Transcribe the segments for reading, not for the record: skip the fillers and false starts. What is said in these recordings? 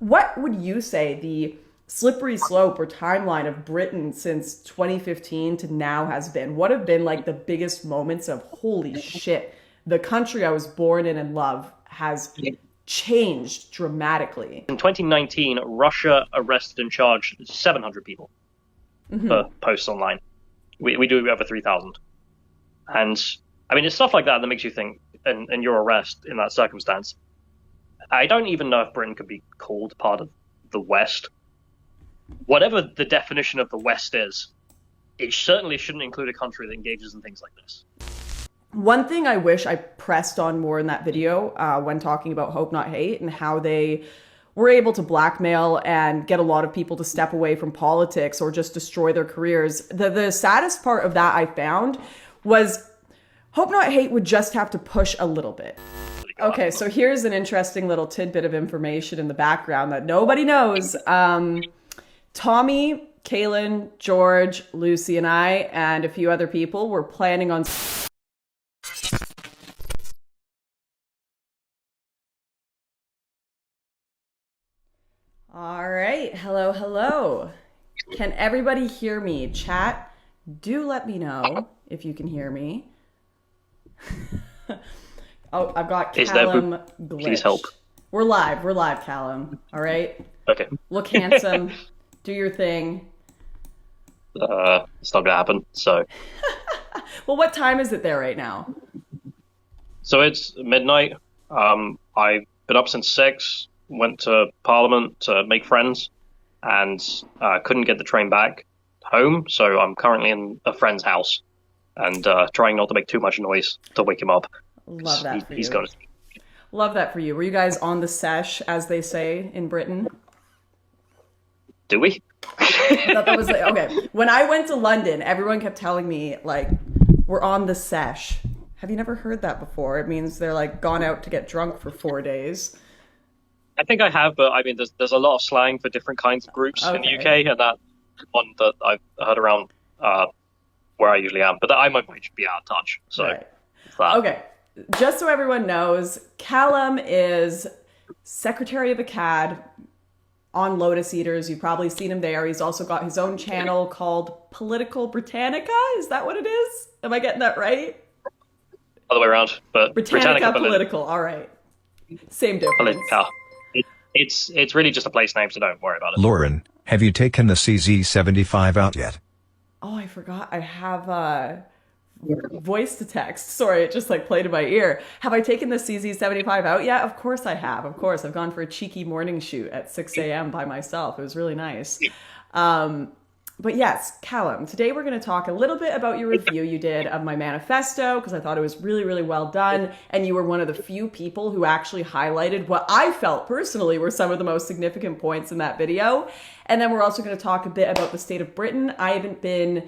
what would you say the slippery slope or timeline of Britain since 2015 to now has been? What have been like the biggest moments of holy shit, the country I was born in and love has changed dramatically? In 2019, Russia arrested and charged 700 people for posts online. We do over 3,000. And I mean, it's stuff like that that makes you think, and your arrest in that circumstance. I don't even know if Britain could be called part of the West. Whatever the definition of the West is, it certainly shouldn't include a country that engages in things like this. One thing I wish I pressed on more in that video when talking about Hope Not Hate and how they were able to blackmail and get a lot of people to step away from politics or just destroy their careers. The saddest part of that I found was Hope Not Hate would just have to push a little bit. Okay, so here's an interesting little tidbit of information in the background that nobody knows. Tommy, Callum, George, Lucy, and I, and a few other people were planning on... All right, hello. Can everybody hear me? Chat, do let me know if you can hear me. Oh, I've got Callum glitch. Please help. We're live, Callum. All right? Okay. Look handsome. Do your thing. It's not gonna happen, so. Well, what time is it there right now? So it's midnight. I've been up since 6, went to Parliament to make friends, and couldn't get the train back home, so I'm currently in a friend's house, and trying not to make too much noise to wake him up. Love that for you. He's gonna... Love that for you. Were you guys on the sesh, as they say in Britain? Do we? That was like, okay. When I went to London, everyone kept telling me, like, we're on the sesh. Have you never heard that before? It means they're like gone out to get drunk for 4 days. I think I have, but I mean, there's a lot of slang for different kinds of groups in the UK, and that's one that I've heard around where I usually am. But I might be out of touch. So, right. That. Okay. Just so everyone knows, Callum is Secretary of Akkad on Lotus Eaters. You've probably seen him there. He's also got his own channel called Britannica. Is that what it is? Am I getting that right? Other way around, but Britannica Political. All right. Same difference. Politica. It's really just a place name, so don't worry about it. Lauren, have you taken the CZ75 out yet? Oh, I forgot. I have voice to text. Sorry, it just like played in my ear. Have I taken the CZ75 out yet? Of course I have. Of course. I've gone for a cheeky morning shoot at 6 a.m. by myself. It was really nice. But yes, Callum, today we're going to talk a little bit about your review you did of my manifesto, because I thought it was really, really well done. And you were one of the few people who actually highlighted what I felt personally were some of the most significant points in that video. And then we're also going to talk a bit about the state of Britain. I haven't been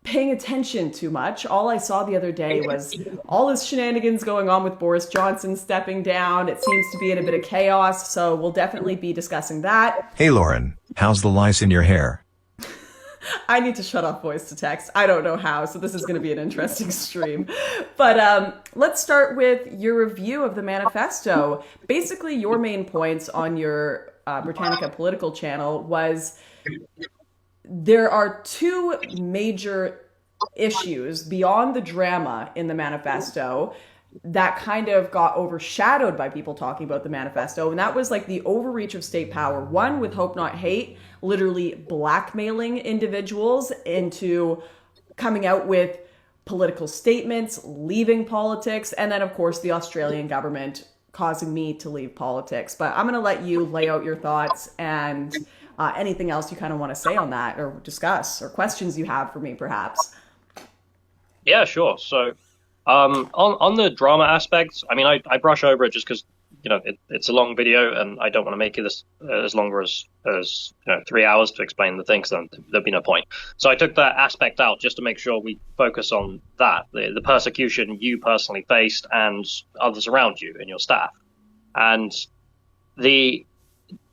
paying attention too much. All I saw the other day was all this shenanigans going on with Boris Johnson stepping down. It seems to be in a bit of chaos, so we'll definitely be discussing that. Hey Lauren, how's the lice in your hair? I need to shut off voice to text. I don't know how, so this is going to be an interesting stream. But let's start with your review of the manifesto. Basically, your main points on your Britannica political channel was there are two major issues beyond the drama in the manifesto that kind of got overshadowed by people talking about the manifesto. And that was like the overreach of state power. One, with Hope Not Hate, literally blackmailing individuals into coming out with political statements, leaving politics. And then, of course, the Australian government causing me to leave politics. But I'm going to let you lay out your thoughts and anything else you kind of want to say on that or discuss, or questions you have for me, perhaps. Yeah, sure. So on the drama aspects, I mean, I brush over it just because, you know, it's a long video and I don't want to make it as longer as 3 hours to explain the things, then there'd be no point. So I took that aspect out just to make sure we focus on that, the persecution you personally faced and others around you and your staff. And the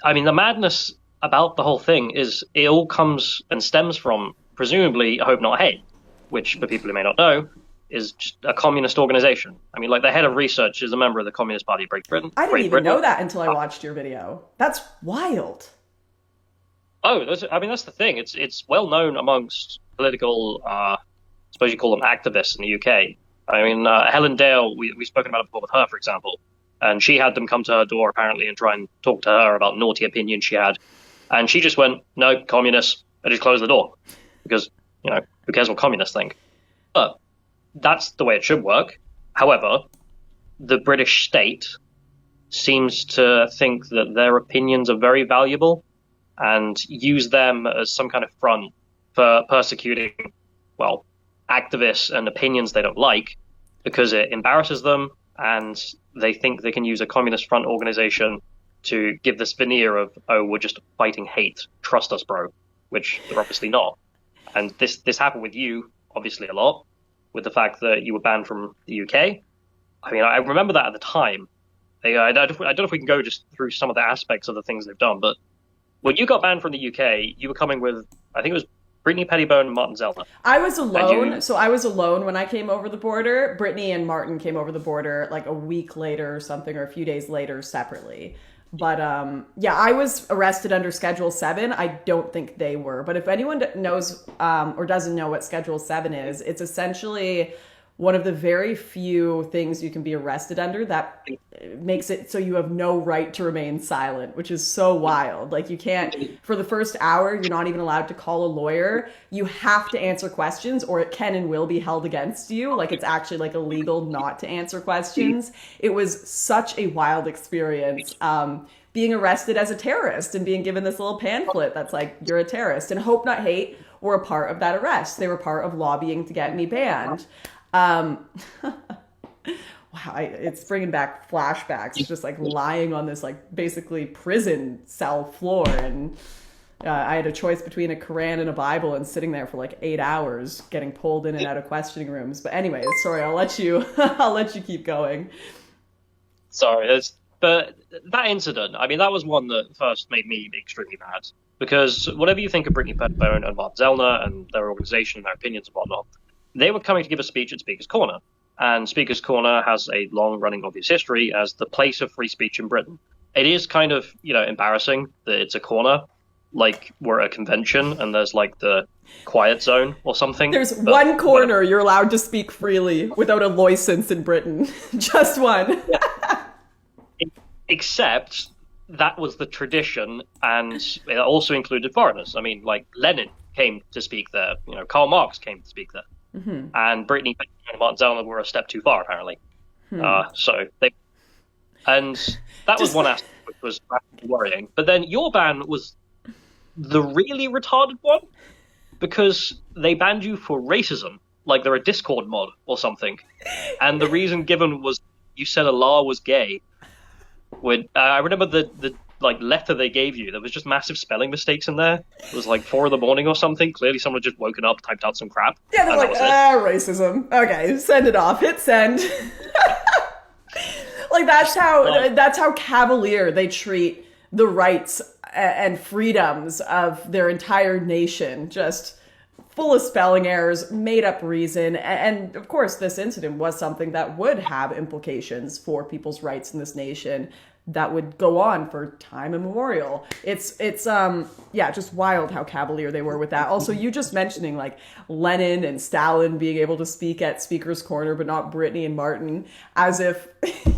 madness about the whole thing is it all comes and stems from presumably Hope Not Hate, which for people who may not know is just a communist organization. I mean, like the head of research is a member of the Communist Party of Great Britain. I didn't even know that until I watched your video. That's wild. Oh, that's the thing. It's well known amongst political, I suppose you call them activists in the UK. I mean, Helen Dale, we've spoken about it before with her, for example, and she had them come to her door apparently and try and talk to her about naughty opinions she had, and she just went, "No, communists," and just closed the door because who cares what communists think? But that's the way it should work. However, the British state seems to think that their opinions are very valuable and use them as some kind of front for persecuting, well, activists and opinions they don't like because it embarrasses them, and they think they can use a communist front organization to give this veneer of, oh, we're just fighting hate, trust us, bro, which they're obviously not. And this happened with you, obviously, a lot, with the fact that you were banned from the UK. I mean, I remember that at the time. I don't know if we can go just through some of the aspects of the things they've done, but when you got banned from the UK, you were coming with, I think it was Brittany Pettibone and Martin Zellner. I was alone. So I was alone when I came over the border. Brittany and Martin came over the border like a week later or something, or a few days later separately. But yeah, I was arrested under Schedule 7. I don't think they were. But if anyone knows or doesn't know what Schedule 7 is, it's essentially one of the very few things you can be arrested under that makes it so you have no right to remain silent, which is so wild. Like you can't, for the first hour, you're not even allowed to call a lawyer. You have to answer questions or it can and will be held against you. Like it's actually like illegal not to answer questions. It was such a wild experience. Being arrested as a terrorist and being given this little pamphlet that's like, you're a terrorist. And Hope Not Hate were a part of that arrest. They were part of lobbying to get me banned. Wow, it's bringing back flashbacks. It's just like lying on this like basically prison cell floor, and I had a choice between a Quran and a Bible, and sitting there for like 8 hours, getting pulled in and out of questioning rooms. But anyways, sorry, I'll let you keep going. Sorry, but that incident, I mean, that was one that first made me extremely mad because whatever you think of Brittany Pettibone and Martin Zellner and their organization and their opinions and whatnot, they were coming to give a speech at Speaker's Corner. And Speaker's Corner has a long-running obvious history as the place of free speech in Britain. It is kind of, embarrassing that it's a corner, like we're at a convention and there's like the quiet zone or something. There's one corner you're allowed to speak freely without a license in Britain. Just one. Yeah. Except that was the tradition, and it also included foreigners. I mean, like Lenin came to speak there. Karl Marx came to speak there. Mm-hmm. And Brittany and Martin Zellner were a step too far, apparently. So that was one aspect which was worrying. But then your ban was the really retarded one, because they banned you for racism, like they're a Discord mod or something. And the reason given was you said Allah was gay. When I remember the letter they gave you, there was just massive spelling mistakes in there. It was like 4 a.m. or something. Clearly someone had just woken up, typed out some crap. Yeah, they're like, racism. Okay, send it off. Hit send. Like that's how cavalier they treat the rights and freedoms of their entire nation. Just full of spelling errors, made up reason. And of course, this incident was something that would have implications for people's rights in this nation that would go on for time immemorial. It's just wild how cavalier they were with that. Also, you just mentioning like Lenin and Stalin being able to speak at Speaker's Corner, but not Brittany and Martin, as if,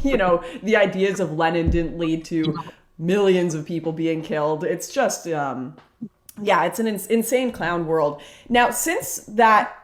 the ideas of Lenin didn't lead to millions of people being killed. It's just, it's an insane clown world. Now, since that,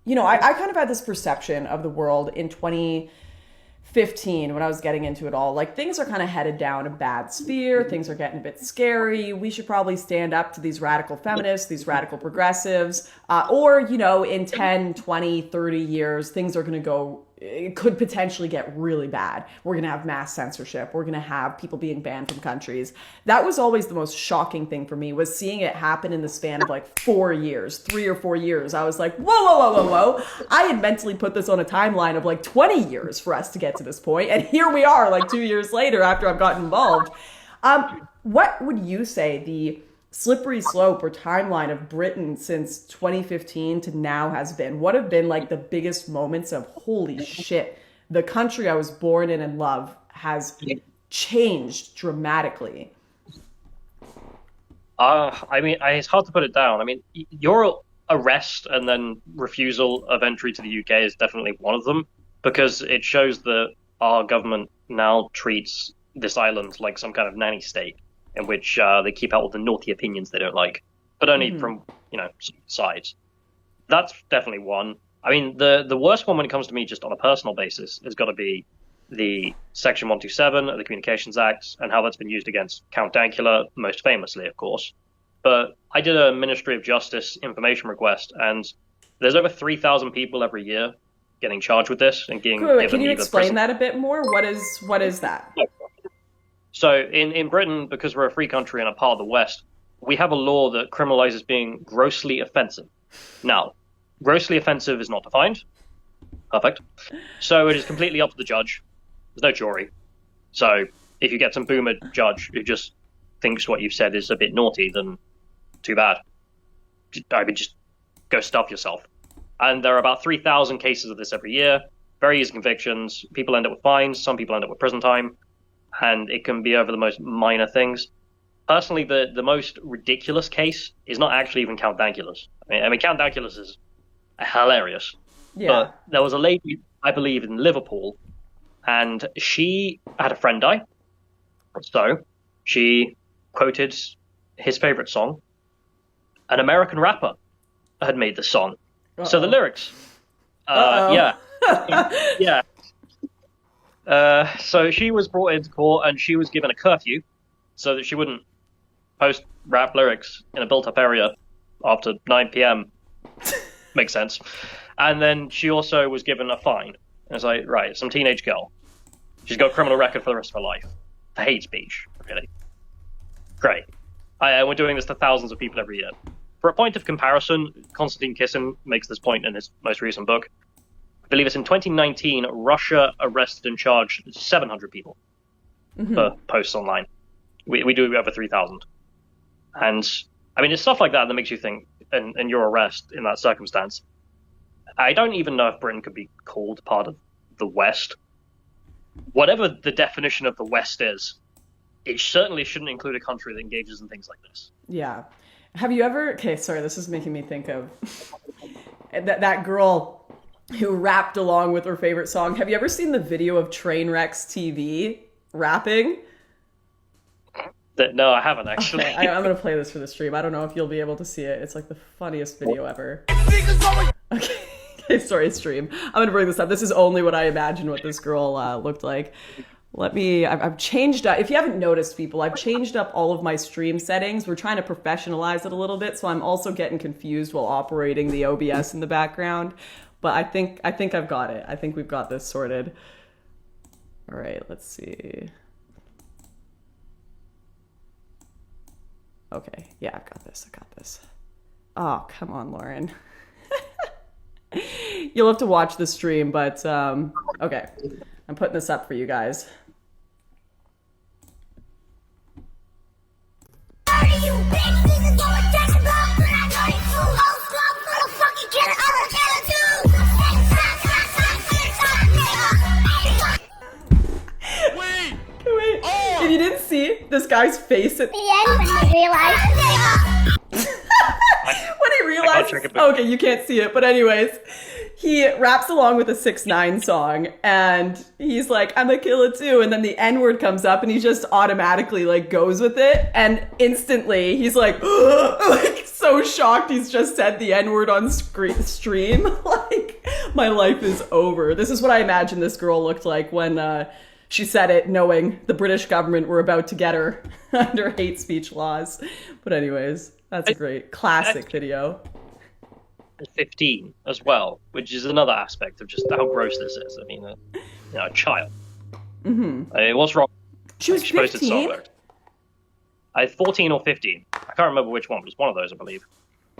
I kind of had this perception of the world in 2015 when I was getting into it all. Like, things are kind of headed down a bad sphere. Things are getting a bit scary. We should probably stand up to these radical feminists, these radical progressives. Or, in 10, 20, 30 years, things are going to go, it could potentially get really bad. We're going to have mass censorship. We're going to have people being banned from countries. That was always the most shocking thing for me, was seeing it happen in the span of like 4 years, 3 or 4 years. I was like, whoa. I had mentally put this on a timeline of like 20 years for us to get to this point. And here we are like 2 years later after I've gotten involved. What would you say the slippery slope or timeline of Britain since 2015 to now has been? What have been like the biggest moments of holy shit, the country I was born in and love has changed dramatically? I mean, it's hard to put it down. I mean, your arrest and then refusal of entry to the UK is definitely one of them, because it shows that our government now treats this island like some kind of nanny state, in which they keep out all the naughty opinions they don't like, but only from, sides. That's definitely one. I mean, the worst one when it comes to me just on a personal basis has got to be the Section 127 of the Communications Act and how that's been used against Count Dankula, most famously, of course. But I did a Ministry of Justice information request, and there's over 3,000 people every year getting charged with this and getting given. Can you explain that a bit more? What is that? So in Britain, because we're a free country and a part of the West, we have a law that criminalizes being grossly offensive. Now, grossly offensive is not defined. Perfect. So it is completely up to the judge. There's no jury. So if you get some boomer judge who just thinks what you've said is a bit naughty, then too bad. I mean, just go stuff yourself. And there are about 3,000 cases of this every year. Very easy convictions. People end up with fines. Some people end up with prison time. And it can be over the most minor things. Personally, the most ridiculous case is not actually even Count Dankula's. I mean, Count Dankula's is hilarious. Yeah. But there was a lady, I believe, in Liverpool, and she had a friend die. So she quoted his favorite song. An American rapper had made the song. So the lyrics. Yeah. Yeah. So she was brought into court and she was given a curfew so that she wouldn't post rap lyrics in a built-up area after 9 p.m. Makes sense. And then she also was given a fine. And it's like, right, some teenage girl. She's got a criminal record for the rest of her life. For hate speech, really. Great. We're doing this to thousands of people every year. For a point of comparison, Konstantin Kisin makes this point in his most recent book. I believe it's in 2019, Russia arrested and charged 700 people for posts online. We do over 3,000. And, I mean, it's stuff like that that makes you think, and your arrest in that circumstance. I don't even know if Britain could be called part of the West. Whatever the definition of the West is, it certainly shouldn't include a country that engages in things like this. Yeah. Have you ever... Okay, sorry, this is making me think of that girl who rapped along with her favorite song. Have you ever seen the video of Trainwrecks TV rapping? No, I haven't, actually. Okay, I'm going to play this for the stream. I don't know if you'll be able to see it. It's like the funniest video ever. Okay, sorry, stream. I'm going to bring this up. This is only what I imagine what this girl looked like. I've changed up, if you haven't noticed, people, I've changed up all of my stream settings. We're trying to professionalize it a little bit, so I'm also getting confused while operating the OBS in the background. But I think I've got it. I think we've got this sorted. All right, let's see. Okay, yeah, I got this. Oh, come on, Lauren. You'll have to watch the stream, but okay. I'm putting this up for you guys. Wait! Oh. If you didn't see this guy's face at the end when he realized... Okay, you can't see it, but anyways, he raps along with a 6ix9ine song, and he's like, I'm a killer too, and then the N-word comes up, and he just automatically, like, goes with it, and instantly, he's like, like, so shocked he's just said the N-word on stream. Like, my life is over. This is what I imagine this girl looked like when she said it, knowing the British government were about to get her under hate speech laws. But anyways, that's a great classic video. 15 as well, which is another aspect of just how gross this is. I mean, a child. What's wrong? She was 15? 14 or 15. I can't remember which one. It was one of those, I believe.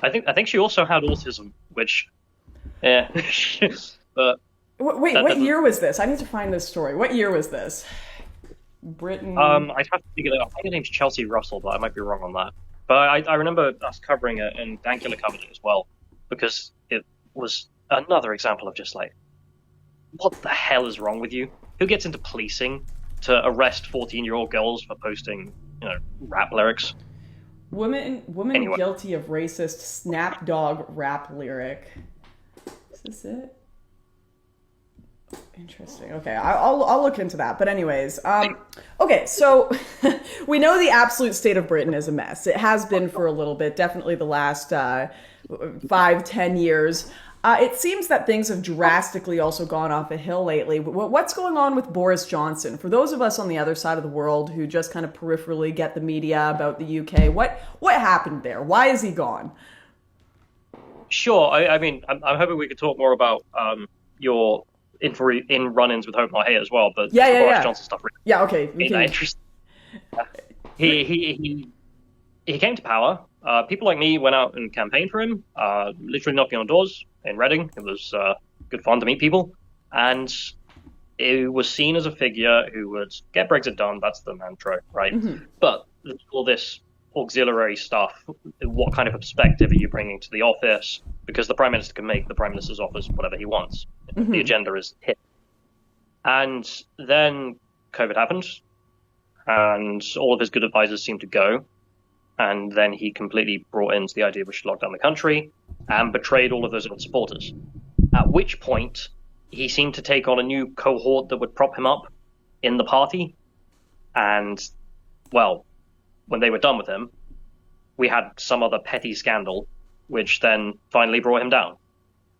I think she also had autism, which, yeah. But wait, what year was this? I need to find this story. What year was this? Britain. I'd have to figure it out. I think her name's Chelsea Russell, but I might be wrong on that. But I remember us covering it, and Dankula covered it as well, because it was another example of just like, what the hell is wrong with you? Who gets into policing to arrest 14-year-old girls for posting, rap lyrics? Woman Anyway. guilty of racist snapdog rap lyric. Is this it? Interesting. Okay, I'll look into that. But anyways, okay, so we know the absolute state of Britain is a mess. It has been for a little bit, definitely the last 5-10 years. It seems that things have drastically also gone off a hill lately. What's going on with Boris Johnson? For those of us on the other side of the world who just kind of peripherally get the media about the UK, what happened there? Why is he gone? Sure. I mean, I'm hoping we could talk more about your in run-ins with Hope Not Hate as well. But Boris Johnson stuff. Really okay. Interesting. He came to power. People like me went out and campaigned for him, literally knocking on doors in Reading. It was good fun to meet people. And it was seen as a figure who would get Brexit done. That's the mantra, right? Mm-hmm. But all this auxiliary stuff, what kind of perspective are you bringing to the office? Because the Prime Minister can make the Prime Minister's office whatever he wants. Mm-hmm. The agenda is hit. And then COVID happened, and all of his good advisors seemed to go. And then he completely brought into the idea we should lock down the country and betrayed all of those old supporters. At which point, he seemed to take on a new cohort that would prop him up in the party. And, well, when they were done with him, we had some other petty scandal, which then finally brought him down.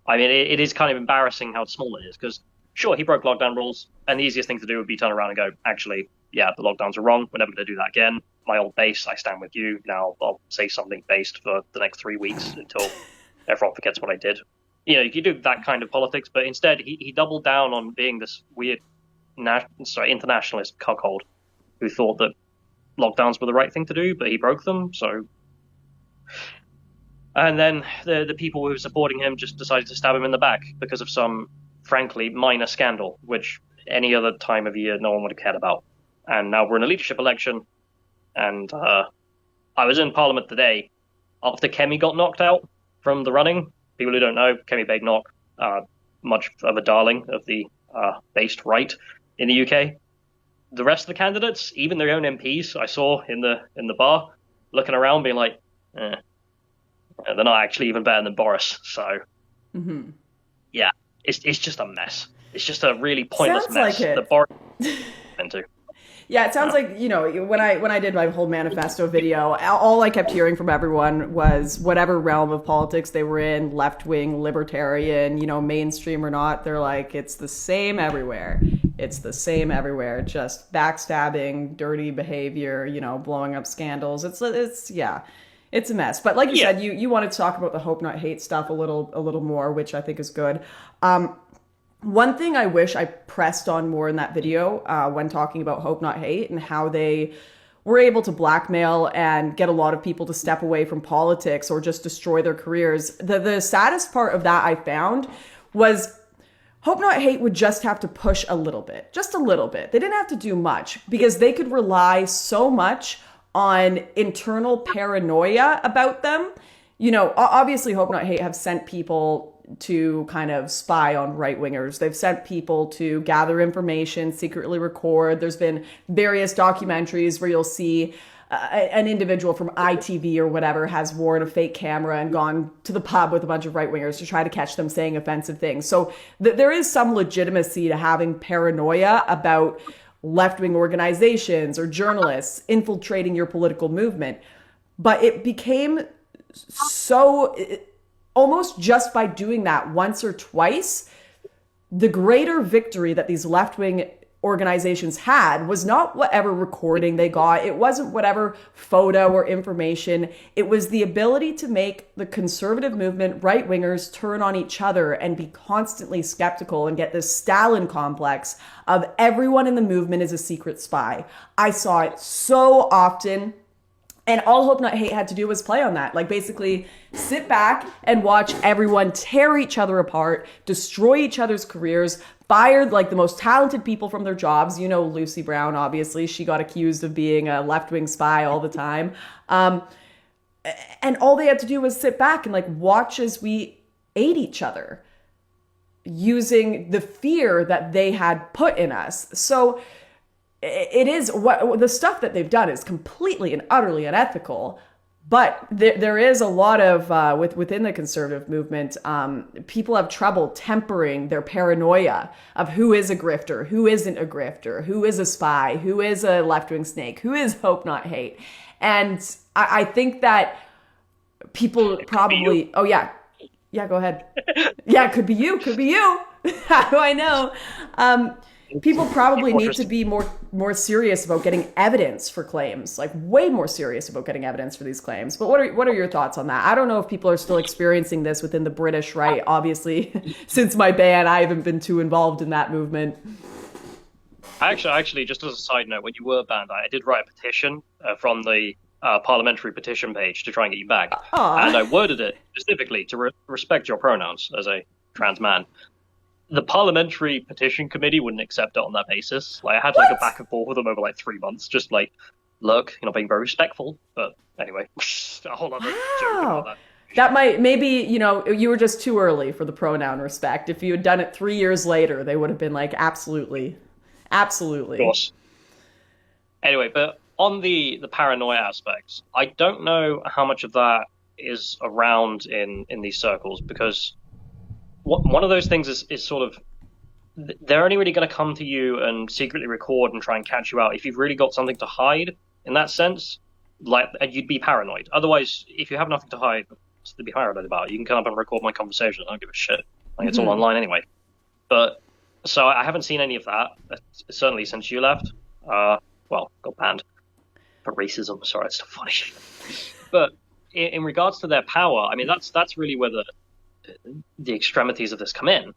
I mean, it is kind of embarrassing how small it is, because, sure, he broke lockdown rules, and the easiest thing to do would be turn around and go, actually, yeah, the lockdowns are wrong. We're never going to do that again. My old base, I stand with you. Now I'll say something based for the next 3 weeks until everyone forgets what I did. You could do that kind of politics, but instead he doubled down on being this weird internationalist cuckold who thought that lockdowns were the right thing to do, but he broke them. So, and then the people who were supporting him just decided to stab him in the back because of some, frankly, minor scandal, which any other time of year no one would have cared about. And now we're in a leadership election. And I was in Parliament today after Kemi got knocked out from the running. People who don't know, Kemi Badenoch, much of a darling of the based right in the UK. The rest of the candidates, even their own MPs, I saw in the bar, looking around, being like, they're not actually even better than Boris. So, yeah, it's just a mess. It's just a really pointless Sounds mess like it. that Boris into. Yeah, it sounds like, when I did my whole manifesto video, all I kept hearing from everyone was whatever realm of politics they were in, left-wing, libertarian, mainstream or not, they're like, it's the same everywhere. It's the same everywhere. Just backstabbing, dirty behavior, blowing up scandals. It's a mess. But like you said, you wanted to talk about the Hope Not Hate stuff a little more, which I think is good. One thing I wish I pressed on more in that video when talking about Hope Not Hate and how they were able to blackmail and get a lot of people to step away from politics or just destroy their careers. The saddest part of that I found was Hope Not Hate would just have to push a little bit, just a little bit. They didn't have to do much because they could rely so much on internal paranoia about them. Obviously Hope Not Hate have sent people to kind of spy on right-wingers. They've sent people to gather information, secretly record. There's been various documentaries where you'll see an individual from ITV or whatever has worn a fake camera and gone to the pub with a bunch of right-wingers to try to catch them saying offensive things. So there is some legitimacy to having paranoia about left-wing organizations or journalists infiltrating your political movement. But it became so... almost just by doing that once or twice, the greater victory that these left-wing organizations had was not whatever recording they got. It wasn't whatever photo or information. It was the ability to make the conservative movement, right-wingers, turn on each other and be constantly skeptical and get this Stalin complex of everyone in the movement is a secret spy. I saw it so often. And all Hope Not Hate had to do was play on that. Like basically sit back and watch everyone tear each other apart, destroy each other's careers, fired like the most talented people from their jobs. Lucy Brown, obviously, she got accused of being a left-wing spy all the time. And all they had to do was sit back and like watch as we ate each other using the fear that they had put in us. So it is what the stuff that they've done is completely and utterly unethical. But there is a lot of within the conservative movement, people have trouble tempering their paranoia of who is a grifter, who isn't a grifter, who is a spy, who is a left-wing snake, who is hope not hate. And I think that people probably, oh yeah, go ahead. Yeah, could be you. How do I know? People probably need to be more serious about getting evidence for claims, like way more serious about getting evidence for these claims. But what are your thoughts on that? I don't know if people are still experiencing this within the British right. Obviously, since my ban, I haven't been too involved in that movement. Actually, just as a side note, when you were banned, I did write a petition from the parliamentary petition page to try and get you back. Aww. And I worded it specifically to respect your pronouns as a trans man. The parliamentary petition committee wouldn't accept it on that basis. Like, I had like a back and forth with them over like 3 months, just like, look, you're not being very respectful. But anyway, a whole other joke about that. That maybe, you were just too early for the pronoun respect. If you had done it 3 years later, they would have been like, absolutely. Of course. Anyway, but on the paranoia aspects, I don't know how much of that is around in these circles, because one of those things is sort of, they're only really going to come to you and secretly record and try and catch you out if you've really got something to hide. In that sense, like, you'd be paranoid. Otherwise, if you have nothing to hide, to be paranoid about, you can come up and record my conversation. I don't give a shit. Like, it's all online anyway. But so I haven't seen any of that, certainly since you left. Well, got banned for racism. Sorry, it's so funny. But in regards to their power, I mean, that's really where the extremities of this come in.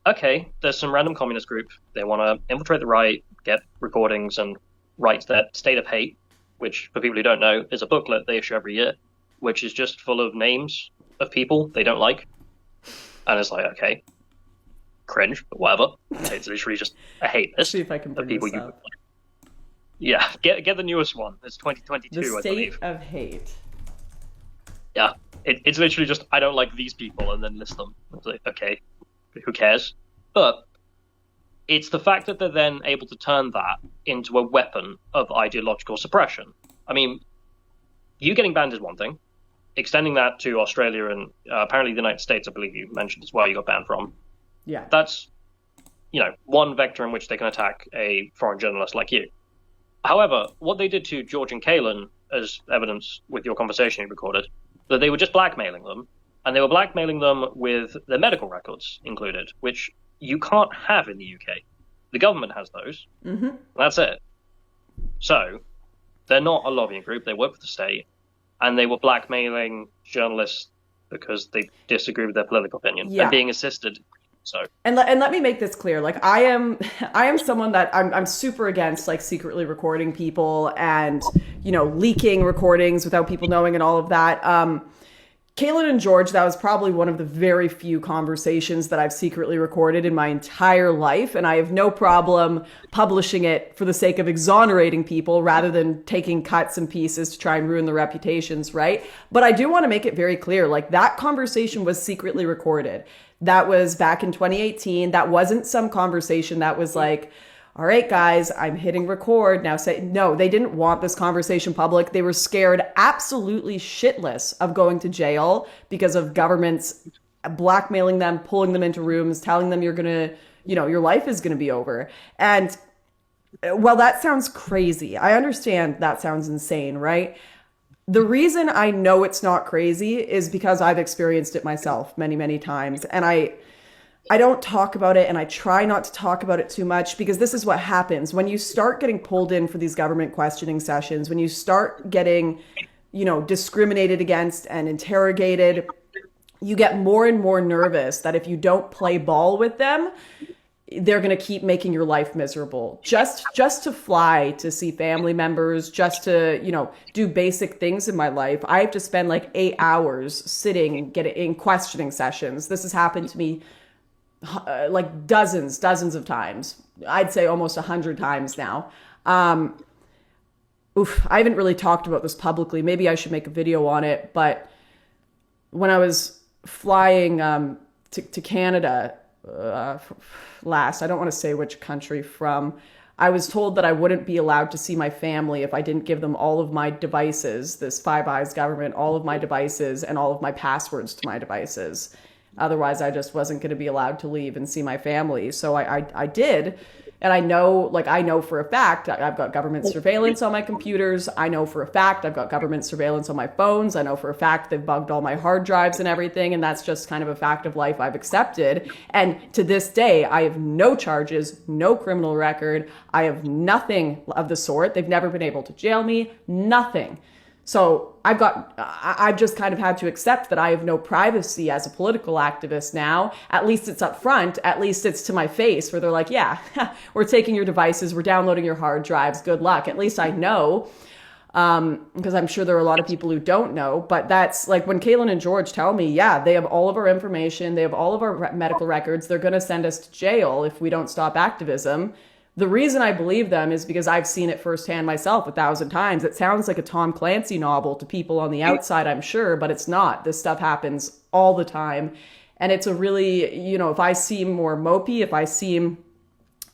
Okay, there's some random communist group. They want to infiltrate the right, get recordings, and write their State of Hate, which, for people who don't know, is a booklet they issue every year, which is just full of names of people they don't like. And it's like, okay, cringe, but whatever. It's literally just a hate list. See if I can bring of people this up. Yeah, get the newest one. It's 2022, the I believe. State of Hate. Yeah, it's literally just, I don't like these people, and then list them. It's like, okay, who cares? But it's the fact that they're then able to turn that into a weapon of ideological suppression. I mean, you getting banned is one thing. Extending that to Australia and apparently the United States, I believe you mentioned as well, you got banned from. Yeah. That's, one vector in which they can attack a foreign journalist like you. However, what they did to George and Callum, as evidence with your conversation you recorded, that they were just blackmailing them, and they were blackmailing them with their medical records included, which you can't have in the UK. The government has those. Mm-hmm. That's it. So, they're not a lobbying group, they work for the state, and they were blackmailing journalists because they disagree with their political opinion, and being assisted. So, and let me make this clear. Like, I am someone that I'm super against, like, secretly recording people and, leaking recordings without people knowing and all of that. Caitlin and George, that was probably one of the very few conversations that I've secretly recorded in my entire life. And I have no problem publishing it for the sake of exonerating people rather than taking cuts and pieces to try and ruin their reputations, right? But I do want to make it very clear, like, that conversation was secretly recorded. That was back in 2018. That wasn't some conversation that was like, all right, guys, I'm hitting record now. No, they didn't want this conversation public. They were scared absolutely shitless of going to jail because of governments blackmailing them, pulling them into rooms, telling them you're going to, your life is going to be over. And well, that sounds crazy. I understand that sounds insane, right? The reason I know it's not crazy is because I've experienced it myself many, many times. And I don't talk about it, and I try not to talk about it too much, because this is what happens when you start getting pulled in for these government questioning sessions, when you start getting, discriminated against and interrogated, you get more and more nervous that if you don't play ball with them, they're going to keep making your life miserable. Just to fly to see family members, just to, do basic things in my life. I have to spend like 8 hours sitting in questioning sessions. This has happened to me like dozens of times. I'd say almost 100 times now. I haven't really talked about this publicly. Maybe I should make a video on it. But when I was flying to Canada last, I don't want to say which country from, I was told that I wouldn't be allowed to see my family if I didn't give them all of my devices, this Five Eyes government, all of my devices and all of my passwords to my devices. Otherwise, I just wasn't going to be allowed to leave and see my family. So I did. And I know for a fact I've got government surveillance on my computers. I know for a fact I've got government surveillance on my phones. I know for a fact they've bugged all my hard drives and everything. And that's just kind of a fact of life I've accepted. And to this day, I have no charges, no criminal record. I have nothing of the sort. They've never been able to jail me, nothing. So I've just kind of had to accept that I have no privacy as a political activist now. At least it's up front. At least it's to my face where they're like, yeah, we're taking your devices. We're downloading your hard drives. Good luck. At least I know, because I'm sure there are a lot of people who don't know. But that's like when Callum and George tell me, yeah, they have all of our information. They have all of our medical records. They're going to send us to jail if we don't stop activism. The reason I believe them is because I've seen it firsthand myself 1,000 times. It sounds like a Tom Clancy novel to people on the outside, I'm sure, but it's not. This stuff happens all the time. And it's a really, if I seem more mopey, if I seem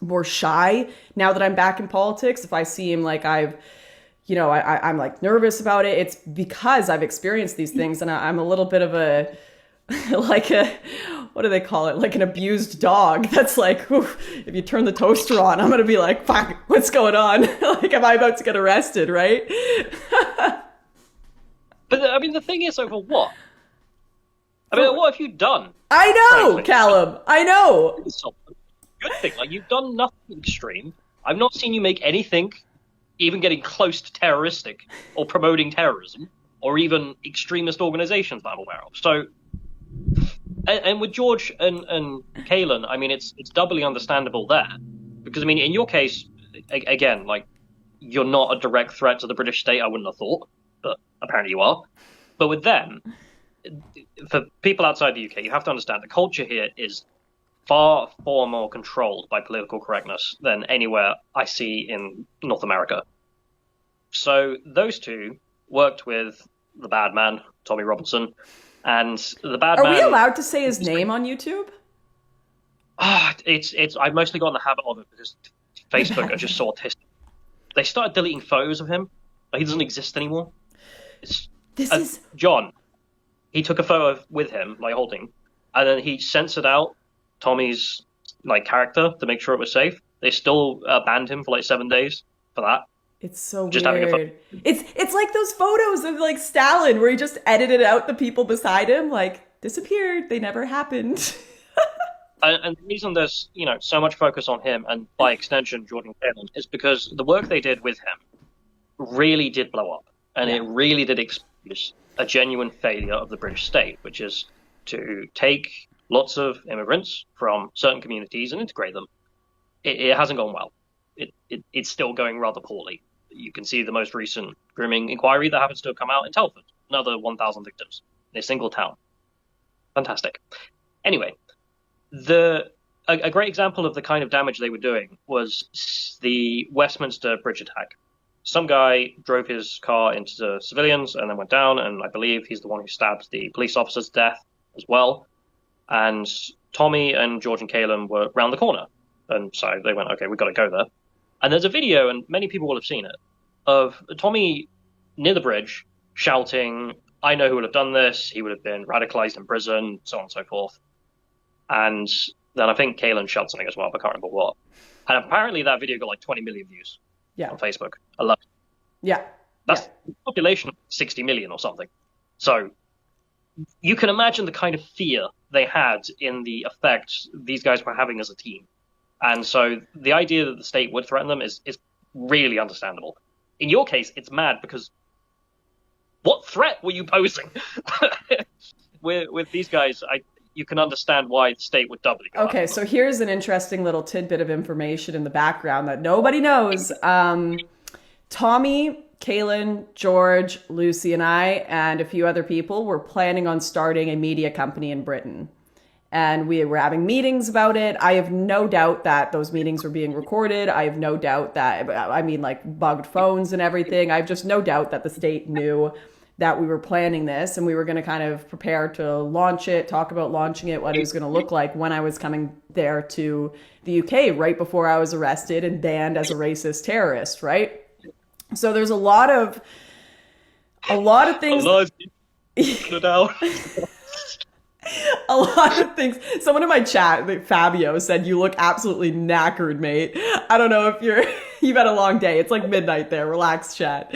more shy now that I'm back in politics, if I seem like I'm like nervous about it, it's because I've experienced these things and I'm a little bit of a, what do they call it? Like an abused dog. That's like, if you turn the toaster on, I'm going to be like, fuck, what's going on? Like, am I about to get arrested, right? But I mean, the thing is, over what? I mean, what have you done? I know, frankly? Callum. I know. Good thing. Like, you've done nothing extreme. I've not seen you make anything even getting close to terroristic or promoting terrorism or even extremist organizations that I'm aware of. So, and with George and Callum, I mean, it's doubly understandable there. Because, I mean, in your case, again, like, you're not a direct threat to the British state, I wouldn't have thought, but apparently you are. But with them, for people outside the UK, you have to understand the culture here is far, far more controlled by political correctness than anywhere I see in North America. So those two worked with the bad man, Tommy Robinson, and the bad man... Are we allowed to say his name on YouTube? I've mostly got in the habit of it because Facebook are just so autistic. They started deleting photos of him. Like, he doesn't exist anymore. John, he took a photo with him, like holding, and then he censored out Tommy's like character to make sure it was safe. They still banned him for like 7 days for that. It's so just weird. It's like those photos of like Stalin where he just edited out the people beside him, like disappeared. They never happened. And the reason there's so much focus on him and by extension Jordan Callum is because the work they did with him really did blow up, and it really did expose a genuine failure of the British state, which is to take lots of immigrants from certain communities and integrate them. It hasn't gone well. It's still going rather poorly. You can see the most recent grooming inquiry that happens to have come out in Telford. Another 1,000 victims in a single town. Fantastic. Anyway, a great example of the kind of damage they were doing was the Westminster bridge attack. Some guy drove his car into the civilians and then went down, and I believe he's the one who stabbed the police officer's death as well. And Tommy and George and Callum were round the corner. And so they went, okay, we've got to go there. And there's a video, and many people will have seen it, of Tommy near the bridge shouting, I know who would have done this. He would have been radicalized in prison, so on and so forth. And then I think Callum shouted something as well, but I can't remember what. And apparently that video got like 20 million views on Facebook alone. Yeah. That's a population of 60 million or something. So you can imagine the kind of fear they had in the effect these guys were having as a team. And so the idea that the state would threaten them is really understandable. In your case, it's mad because what threat were you posing? with these guys, you can understand why the state would doubly go Okay, so here's an interesting little tidbit of information in the background that nobody knows. Tommy, Callum, George, Lucy, and I, and a few other people were planning on starting a media company in Britain. and we were having meetings about it. I have no doubt that those meetings were being recorded. I have no doubt that, like bugged phones and everything. I have just no doubt that the state knew that we were planning this and we were going to kind of prepare to launch it, talk about launching it, what it was going to look like when I was coming there to the UK right before I was arrested and banned as a racist terrorist, right? So there's a lot of things. A lot of things. Someone in my chat, Fabio, said you look absolutely knackered, mate. I don't know if you've had a long day. It's like midnight there. Relax, chat.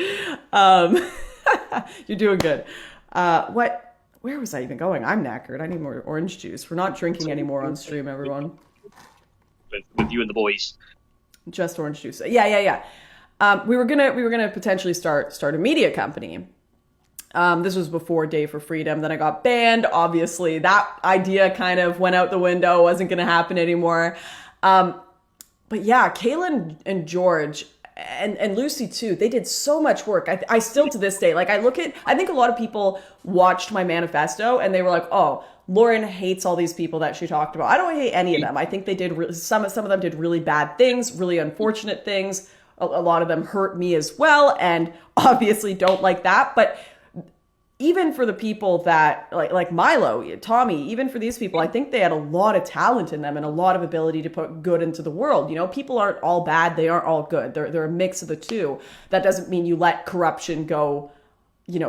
You're doing good. Where was I even going? I'm knackered. I need more orange juice. We're not drinking anymore on stream, everyone. With you and the boys. Just orange juice. Yeah. We were gonna potentially start a media company. This was before Day for Freedom. Then I got banned. Obviously, that idea kind of went out the window. Wasn't going to happen anymore. But yeah, Kaylin and George and Lucy too, they did so much work. I still to this day, like I think a lot of people watched my manifesto and they were like, oh, Lauren hates all these people that she talked about. I don't hate any of them. I think they did some of them did really bad things, really unfortunate things. A lot of them hurt me as well, and obviously don't like that. But even for the people that like Milo, Tommy, even for these people, I think they had a lot of talent in them and a lot of ability to put good into the world. You know, people aren't all bad. They aren't all good. They're a mix of the two. That doesn't mean you let corruption go,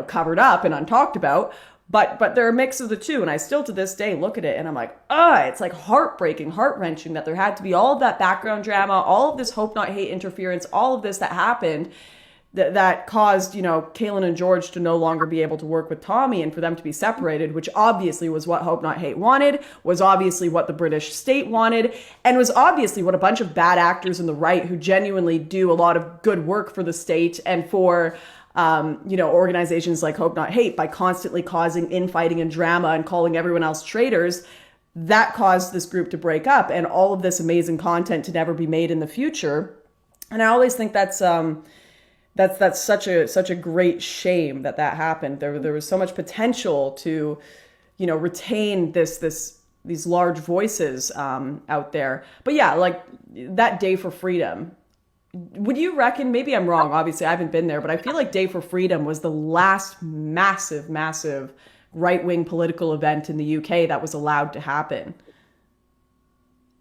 covered up and untalked about, but they're a mix of the two. And I still to this day look at it and I'm like, it's like heartbreaking, heart-wrenching that there had to be all of that background drama, all of this hope not hate interference, all of this that happened that caused, Kaylin and George to no longer be able to work with Tommy and for them to be separated, which obviously was what Hope Not Hate wanted, was obviously what the British state wanted, and was obviously what a bunch of bad actors in the right who genuinely do a lot of good work for the state and for, organizations like Hope Not Hate by constantly causing infighting and drama and calling everyone else traitors, that caused this group to break up and all of this amazing content to never be made in the future. And I always think that's such a great shame that happened. There was so much potential to, retain these large voices out there. But yeah, like that Day for Freedom. Would you reckon? Maybe I'm wrong. Obviously, I haven't been there, but I feel like Day for Freedom was the last massive right-wing political event in the UK that was allowed to happen.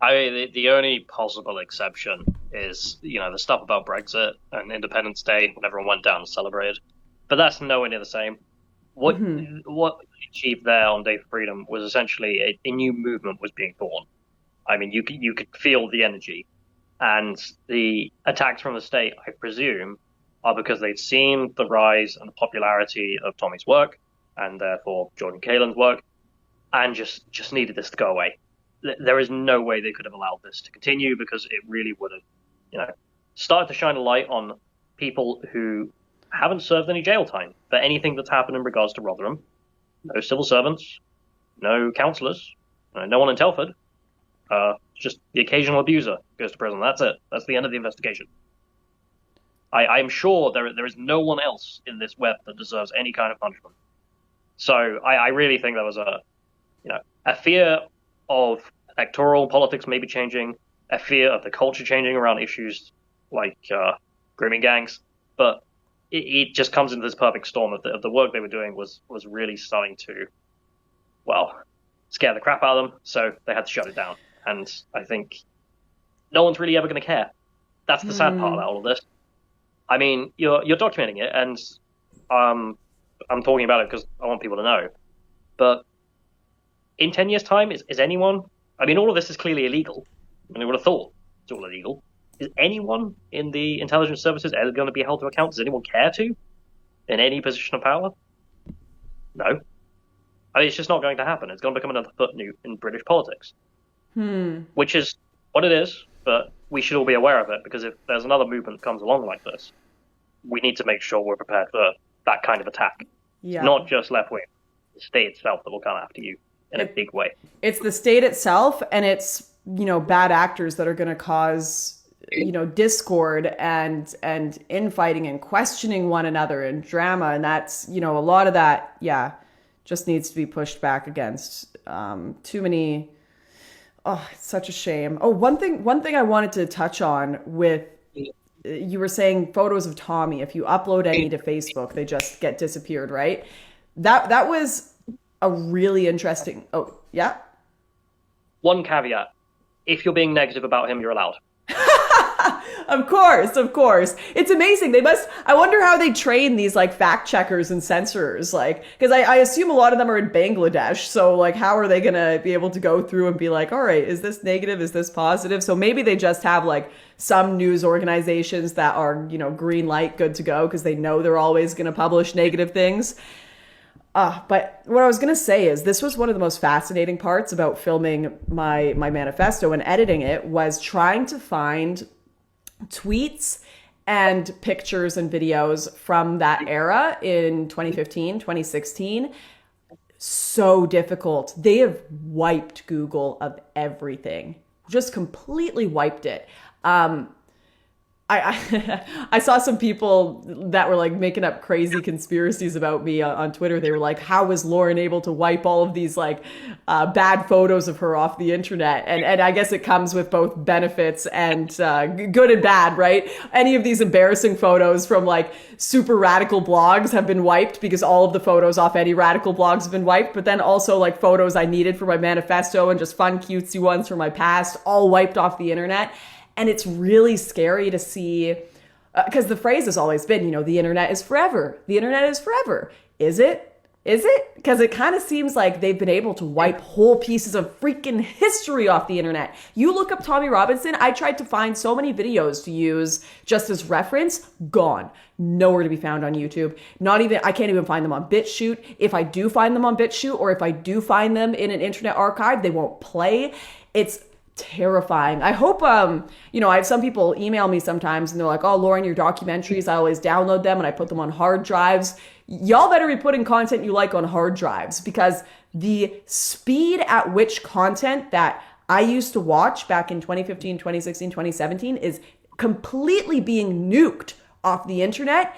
I mean, the only possible exception is, the stuff about Brexit and Independence Day when everyone went down and celebrated. But that's nowhere near the same. What we achieved there on Day for Freedom was essentially a new movement was being born. I mean, you could feel the energy. And the attacks from the state, I presume, are because they'd seen the rise and the popularity of Tommy's work, and therefore Jordan Kaelin's work, and just needed this to go away. There is no way they could have allowed this to continue because it really would have, started to shine a light on people who haven't served any jail time for anything that's happened in regards to Rotherham. No civil servants, no councillors, no one in Telford. Just the occasional abuser goes to prison. That's it. That's the end of the investigation. I'm sure there is no one else in this web that deserves any kind of punishment. So I really think there was a fear of electoral politics maybe changing, a fear of the culture changing around issues like grooming gangs, but it just comes into this perfect storm of the work they were doing was really starting to, scare the crap out of them, so they had to shut it down. And I think no one's really ever going to care. That's the sad part about all of this. I mean, you're documenting it, and I'm talking about it because I want people to know. But in 10 years' time, is anyone... I mean, all of this is clearly illegal. I mean, I would have thought it's all illegal. Is anyone in the intelligence services ever going to be held to account? Does anyone care to? In any position of power? No. I mean, it's just not going to happen. It's going to become another footnote in British politics. Which is what it is, but we should all be aware of it, because if there's another movement that comes along like this, we need to make sure we're prepared for that kind of attack. Yeah. Not just left-wing. The state itself that will come after you in a big way. It's the state itself, and it's, bad actors that are going to cause, discord and infighting and questioning one another and drama. And that's, a lot of that, just needs to be pushed back against. Too many Oh, it's such a shame. Oh, one thing I wanted to touch on with you were saying photos of Tommy. If you upload any to Facebook, they just get disappeared, right? That was a really interesting. Oh, yeah. One caveat: if you're being negative about him, you're allowed. Of course, of course. It's amazing. I wonder how they train these like fact checkers and censors, like, because I assume a lot of them are in Bangladesh. So like, how are they going to be able to go through and be like, all right, is this negative? Is this positive? So maybe they just have like some news organizations that are, green light, good to go, because they know they're always going to publish negative things. But what I was going to say is this was one of the most fascinating parts about filming my manifesto and editing it, was trying to find tweets and pictures and videos from that era in 2015, 2016. So difficult. They have wiped Google of everything, just completely wiped it. I saw some people that were like making up crazy conspiracies about me on Twitter. They were like, how was Lauren able to wipe all of these like bad photos of her off the internet? And I guess it comes with both benefits and good and bad, right? Any of these embarrassing photos from like super radical blogs have been wiped because all of the photos off any radical blogs have been wiped. But then also like photos I needed for my manifesto and just fun cutesy ones from my past, all wiped off the internet. And it's really scary to see, because the phrase has always been, the internet is forever. The internet is forever. Is it? Is it? Because it kind of seems like they've been able to wipe whole pieces of freaking history off the internet. You look up Tommy Robinson, I tried to find so many videos to use just as reference, gone. Nowhere to be found on YouTube. I can't even find them on BitChute. If I do find them on BitChute, or if I do find them in an internet archive, they won't play. It's terrifying. I hope, I have some people email me sometimes and they're like, oh, Lauren, your documentaries, I always download them and I put them on hard drives. Y'all better be putting content you like on hard drives, because the speed at which content that I used to watch back in 2015, 2016, 2017 is completely being nuked off the internet.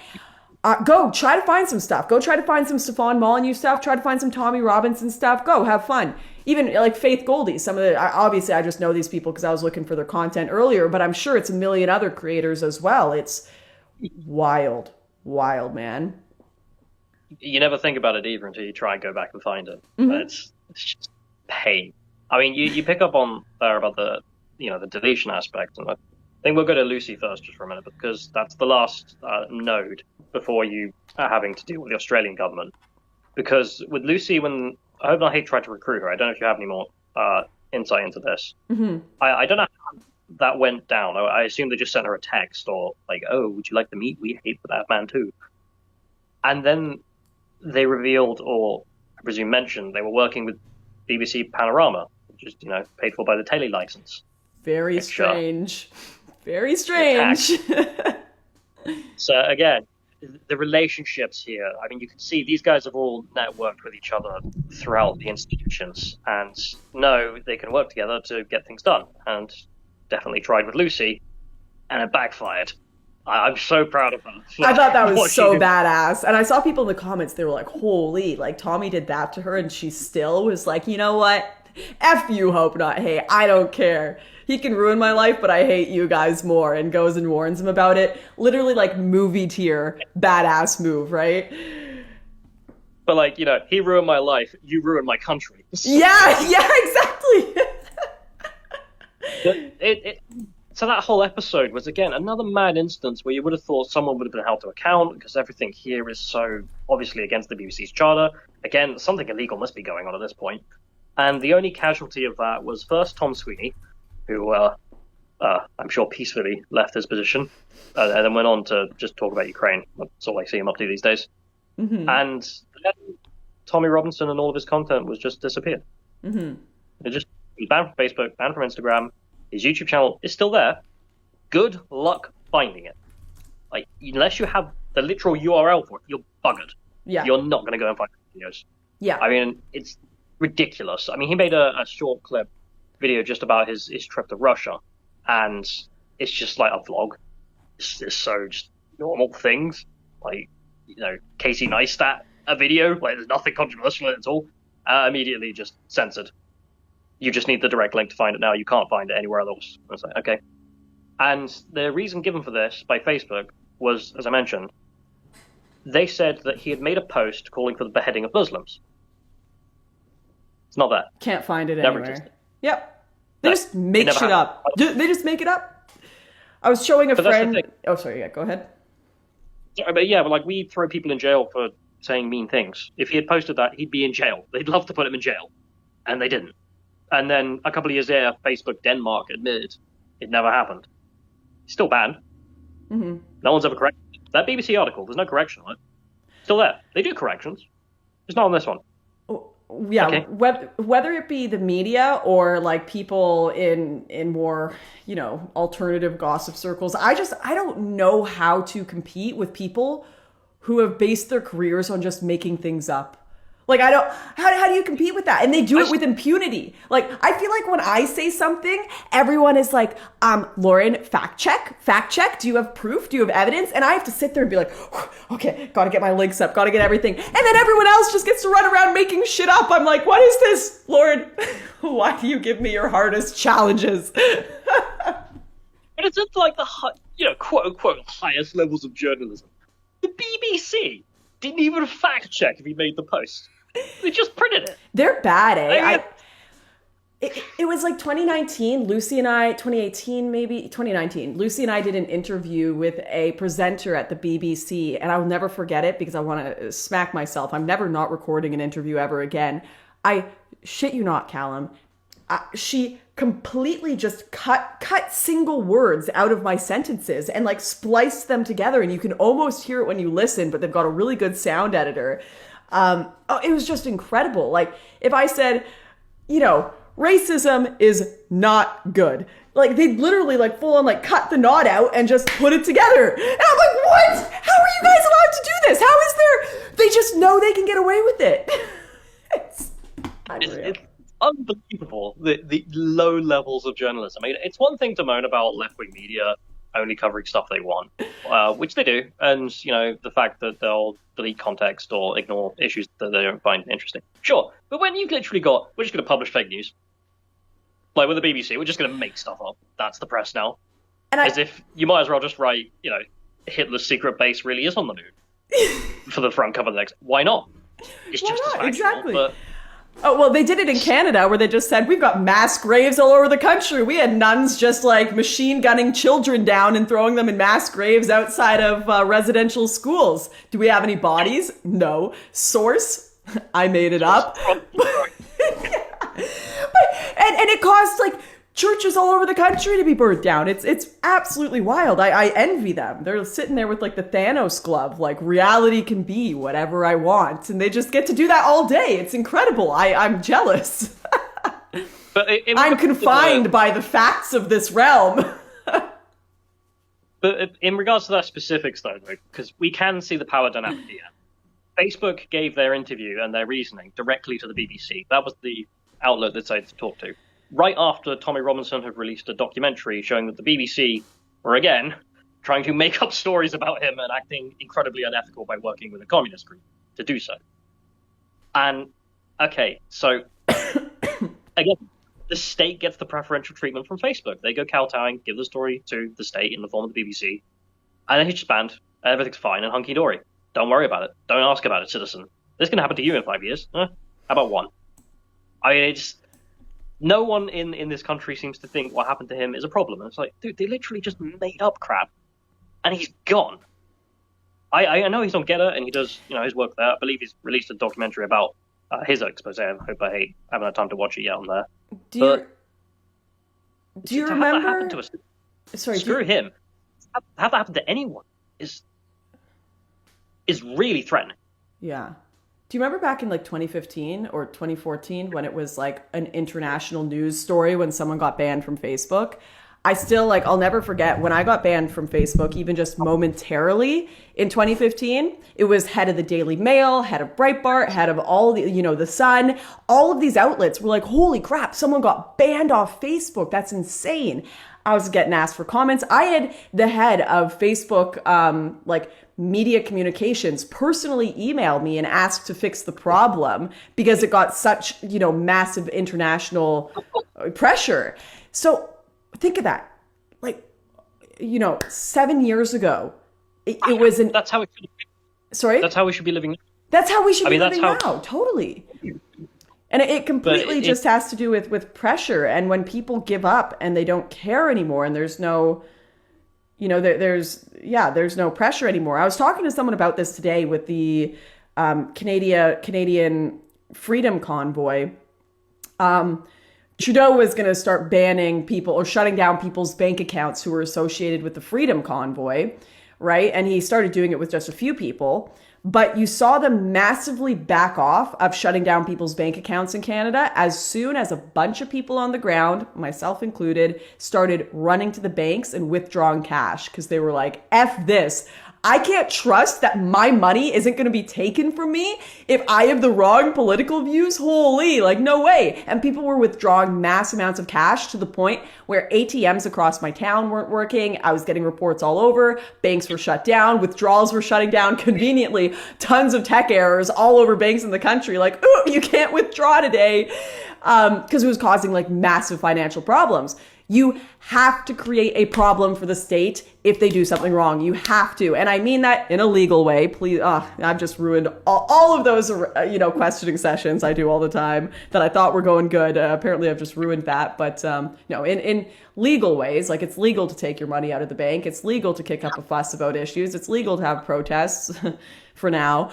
Go try to find some stuff. Go try to find some Stefan Molyneux stuff. Try to find some Tommy Robinson stuff. Go have fun. Even like Faith Goldie, obviously I just know these people because I was looking for their content earlier, but I'm sure it's a million other creators as well. It's wild, man. You never think about it either until you try and go back and find it. Mm-hmm. It's just pain. I mean, you pick up on there about the deletion aspect, and I think we'll go to Lucy first just for a minute, because that's the last node before you are having to deal with the Australian government. Because with Lucy, when I hope not hate tried to recruit her, I don't know if you have any more insight into this. Mm-hmm. I don't know how that went down. I assume they just sent her a text or like, oh, would you like to meet? We hate that man too. And then they revealed, or I presume mentioned, they were working with BBC Panorama, which is, paid for by the Telly license. Very strange. Very strange. So again, the relationships here, I mean, you can see these guys have all networked with each other throughout the institutions, and know they can work together to get things done, and definitely tried with Lucy, and it backfired. I'm so proud of her. I thought that was so badass. And I saw people in the comments, they were like, holy, like Tommy did that to her and she still was like, you know what? F you, hope not. Hey, I don't care. He can ruin my life, but I hate you guys more, and goes and warns him about it. Literally like movie tier, badass move, right? But like, he ruined my life, you ruined my country. Yeah, exactly. So that whole episode was, again, another mad instance where you would have thought someone would have been held to account, because everything here is so obviously against the BBC's charter. Again, something illegal must be going on at this point. And the only casualty of that was first Tom Sweeney, who I'm sure peacefully left his position, and then went on to just talk about Ukraine. That's all I see him up to these days. Mm-hmm. And then Tommy Robinson and all of his content was just disappeared. Mm-hmm. It just was banned from Facebook, banned from Instagram. His YouTube channel is still there. Good luck finding it. Like, unless you have the literal URL for it, you're buggered. Yeah. You're not going to go and find videos. Yeah. I mean, it's ridiculous. I mean, he made a short clip video just about his trip to Russia, and it's just like a vlog. It's so just normal things. Like, Casey Neistat, a video. Like, there's nothing controversial in it at all. Immediately just censored. You just need the direct link to find it now. You can't find it anywhere else. I was like, okay. And the reason given for this by Facebook was, as I mentioned, they said that he had made a post calling for the beheading of Muslims. It's not there. Can't find it Never anywhere. existed. Yep. They just make shit up. They just make it up. I was showing a But that's the friend. thing. Oh, sorry. Yeah, go ahead. But like we throw people in jail for saying mean things. If he had posted that, he'd be in jail. They'd love to put him in jail, and they didn't. And then a couple of years later, Facebook Denmark admitted it never happened. He's still banned. Mm-hmm. No one's ever corrected it. That BBC article, there's no correction on it. Still there. They do corrections. It's not on this one. Yeah, Okay. whether it be the media or like people in more, alternative gossip circles, I don't know how to compete with people who have based their careers on just making things up. Like, how do you compete with that? And they do it with impunity. Like, I feel like when I say something, everyone is like, Lauren, fact check. Do you have proof? Do you have evidence? And I have to sit there and be like, okay, gotta get my links up, gotta get everything. And then everyone else just gets to run around making shit up. I'm like, what is this, Lauren? Why do you give me your hardest challenges? But it's at like the, quote unquote, highest levels of journalism. The BBC didn't even fact check if he made the post. They just printed it. They're bad, eh? I mean, It was like 2019, 2018 maybe, 2019. Lucy and I did an interview with a presenter at the BBC, and I'll never forget it because I want to smack myself. I'm never not recording an interview ever again. I shit you not, Callum. She completely just cut single words out of my sentences and like spliced them together, and you can almost hear it when you listen, but they've got a really good sound editor. It was just incredible. Like if I said, racism is not good. Like they literally like full on like cut the knot out and just put it together. And I'm like, what? How are you guys allowed to do this? How is there? They just know they can get away with it. It's unbelievable, the low levels of journalism. I mean, it's one thing to moan about left-wing media only covering stuff they want, which they do, and the fact that they'll delete context or ignore issues that they don't find interesting. Sure, but when you've literally got, we're just going to publish fake news, like with the BBC, we're just going to make stuff up. That's the press now. And as if you might as well just write, Hitler's secret base really is on the moon for the front cover of the next. Why not? It's just as factual, exactly. But oh, well, they did it in Canada where they just said, we've got mass graves all over the country. We had nuns just like machine gunning children down and throwing them in mass graves outside of residential schools. Do we have any bodies? No. Source? I made it up. And it caused like churches all over the country to be burnt down. It's absolutely wild. I envy them. They're sitting there with like the Thanos glove, like reality can be whatever I want. And they just get to do that all day. It's incredible. I'm jealous. But I'm confined by the facts of this realm. But in regards to that specifics though, because we can see the power dynamic here. Facebook gave their interview and their reasoning directly to the BBC. That was the outlet that they talked to. Right after Tommy Robinson had released a documentary showing that the BBC were, again, trying to make up stories about him and acting incredibly unethical by working with a communist group to do so. And, okay, so, again, the state gets the preferential treatment from Facebook. They go kowtowing, give the story to the state in the form of the BBC, and then he's just banned, and everything's fine and hunky-dory. Don't worry about it. Don't ask about it, citizen. This is going to happen to you in 5 years. How about one? I mean, no one in this country seems to think what happened to him is a problem. And it's like, dude, they literally just made up crap, and he's gone. I know he's on Getter, and he does his work there. I believe he's released a documentary about his expose. I hope I haven't had time to watch it yet on there. Do you remember? Have that happen to us, screw him. Have that happen to anyone is really threatening. Yeah. Do you remember back in like 2015 or 2014 when it was like an international news story when someone got banned from Facebook? I still I'll never forget when I got banned from Facebook, even just momentarily in 2015. It was head of the Daily Mail, head of Breitbart, head of all the, the Sun. All of these outlets were like, holy crap, someone got banned off Facebook. That's insane. I was getting asked for comments. I had the head of Facebook, media communications personally emailed me and asked to fix the problem because it got such, massive international pressure. So think of that. Like, 7 years ago, it was an... That's how it should be. Sorry? That's how we should be living. That's how we should be living now, totally. And it completely just has to do with pressure. And when people give up and they don't care anymore and there's no, there's no pressure anymore. I was talking to someone about this today with the Canadian Freedom Convoy. Trudeau was going to start banning people or shutting down people's bank accounts who were associated with the Freedom Convoy, right? And he started doing it with just a few people. But you saw them massively back off of shutting down people's bank accounts in Canada as soon as a bunch of people on the ground, myself included, started running to the banks and withdrawing cash because they were like, F this. I can't trust that my money isn't going to be taken from me if I have the wrong political views. Holy, like, no way. And people were withdrawing mass amounts of cash to the point where ATMs across my town weren't working. I was getting reports all over. Banks were shut down. Withdrawals were shutting down conveniently. Tons of tech errors all over banks in the country. Like, ooh, you can't withdraw today. Because it was causing like massive financial problems. You have to create a problem for the state if they do something wrong. You have to. And I mean that in a legal way. Please, I've just ruined all of those, questioning sessions I do all the time that I thought were going good. Apparently, I've just ruined that. But no, in legal ways, like it's legal to take your money out of the bank. It's legal to kick up a fuss about issues. It's legal to have protests for now.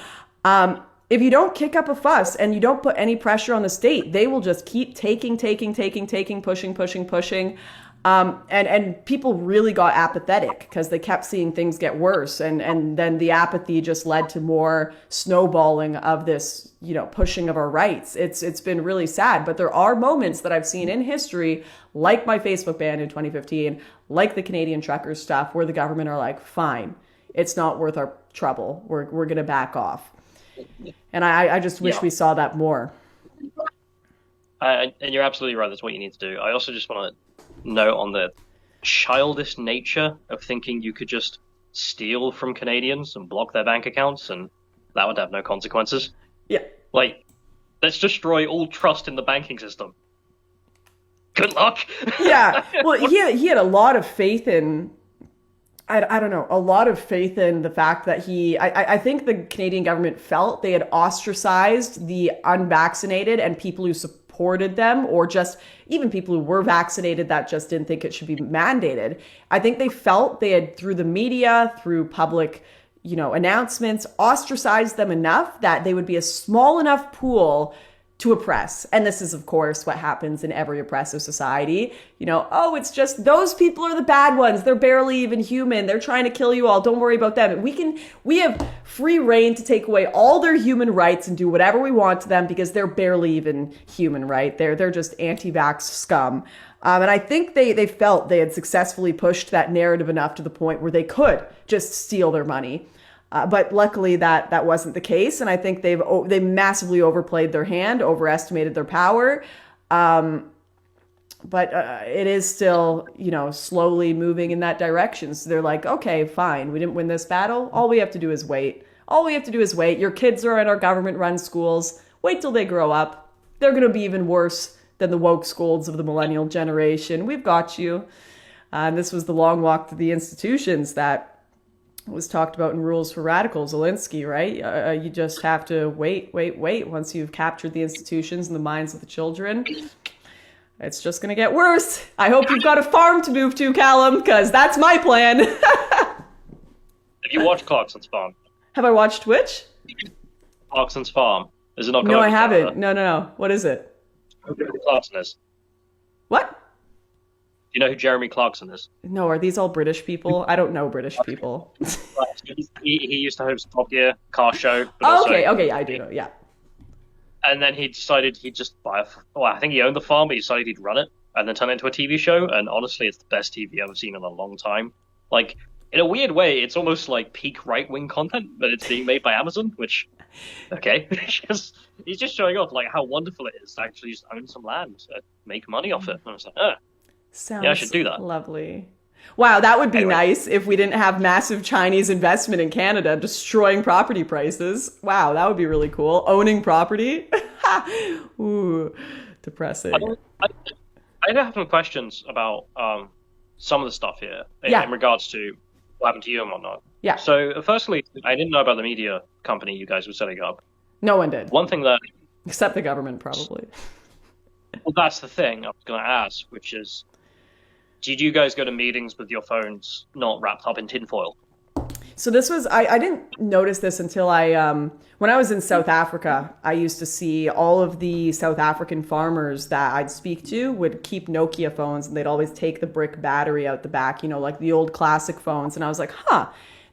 If you don't kick up a fuss and you don't put any pressure on the state, they will just keep taking, pushing. And people really got apathetic because they kept seeing things get worse. And then the apathy just led to more snowballing of this, pushing of our rights. It's been really sad. But there are moments that I've seen in history, like my Facebook ban in 2015, like the Canadian truckers stuff, where the government are like, fine, it's not worth our trouble. We're going to back off. And I just wish we saw that more. And you're absolutely right. That's what you need to do. I also just want to note on the childish nature of thinking you could just steal from Canadians and block their bank accounts and that would have no consequences. Yeah. Like, let's destroy all trust in the banking system. Good luck. Yeah. Well, he had a lot of faith in... I don't know, a lot of faith in the fact that I think the Canadian government felt they had ostracized the unvaccinated and people who supported them, or just even people who were vaccinated that just didn't think it should be mandated. I think they felt they had, through the media, through public, announcements, ostracized them enough that they would be a small enough pool to oppress. And this is, of course, what happens in every oppressive society. It's just those people are the bad ones. They're barely even human. They're trying to kill you all. Don't worry about them. We have free reign to take away all their human rights and do whatever we want to them because they're barely even human, right? They're just anti-vax scum. And I think they felt they had successfully pushed that narrative enough to the point where they could just steal their money. But luckily that wasn't the case. And I think they massively overplayed their hand, overestimated their power. But it is still, slowly moving in that direction. So they're like, okay, fine. We didn't win this battle. All we have to do is wait. Your kids are in our government-run schools. Wait till they grow up. They're going to be even worse than the woke scolds of the millennial generation. We've got you. And this was the long walk to the institutions that was talked about in Rules for Radicals, Zelensky, right? You just have to wait. Once you've captured the institutions and the minds of the children, it's just going to get worse. I hope you've got a farm to move to, Callum, because that's my plan. Have you watched Clarkson's Farm? Have I watched which? Clarkson's Farm. Is it not? No, I haven't. No. What is it? Who Clarkson is? What? You know who Jeremy Clarkson is? No, are these all British people? I don't know British people. he used to host Top Gear car show. Okay, I do know, yeah. And then he decided he'd just buy I think he owned the farm, but he decided he'd run it and then turn it into a TV show. And honestly, it's the best TV I've ever seen in a long time. Like, in a weird way, it's almost like peak right-wing content, but it's being made by Amazon, which, okay. He's just showing off like how wonderful it is to actually just own some land and make money off it. And I was like, Sounds yeah, I should do that. Lovely. Wow, that would be Anyway. nice if we didn't have massive Chinese investment in Canada destroying property prices. Wow, that would be really cool. Owning property. Ooh, depressing. I have some questions about some of the stuff here in regards to what happened to you and whatnot. Yeah. So, firstly, I didn't know about the media company you guys were setting up. No one did. One thing that, Except the government, probably. well, that's the thing I was going to ask, which is, did you guys go to meetings with your phones not wrapped up in tinfoil? So this was, I didn't notice this until when I was in South Africa, I used to see all of the South African farmers that I'd speak to would keep Nokia phones, and they'd always take the brick battery out the back, like the old classic phones. And I was like,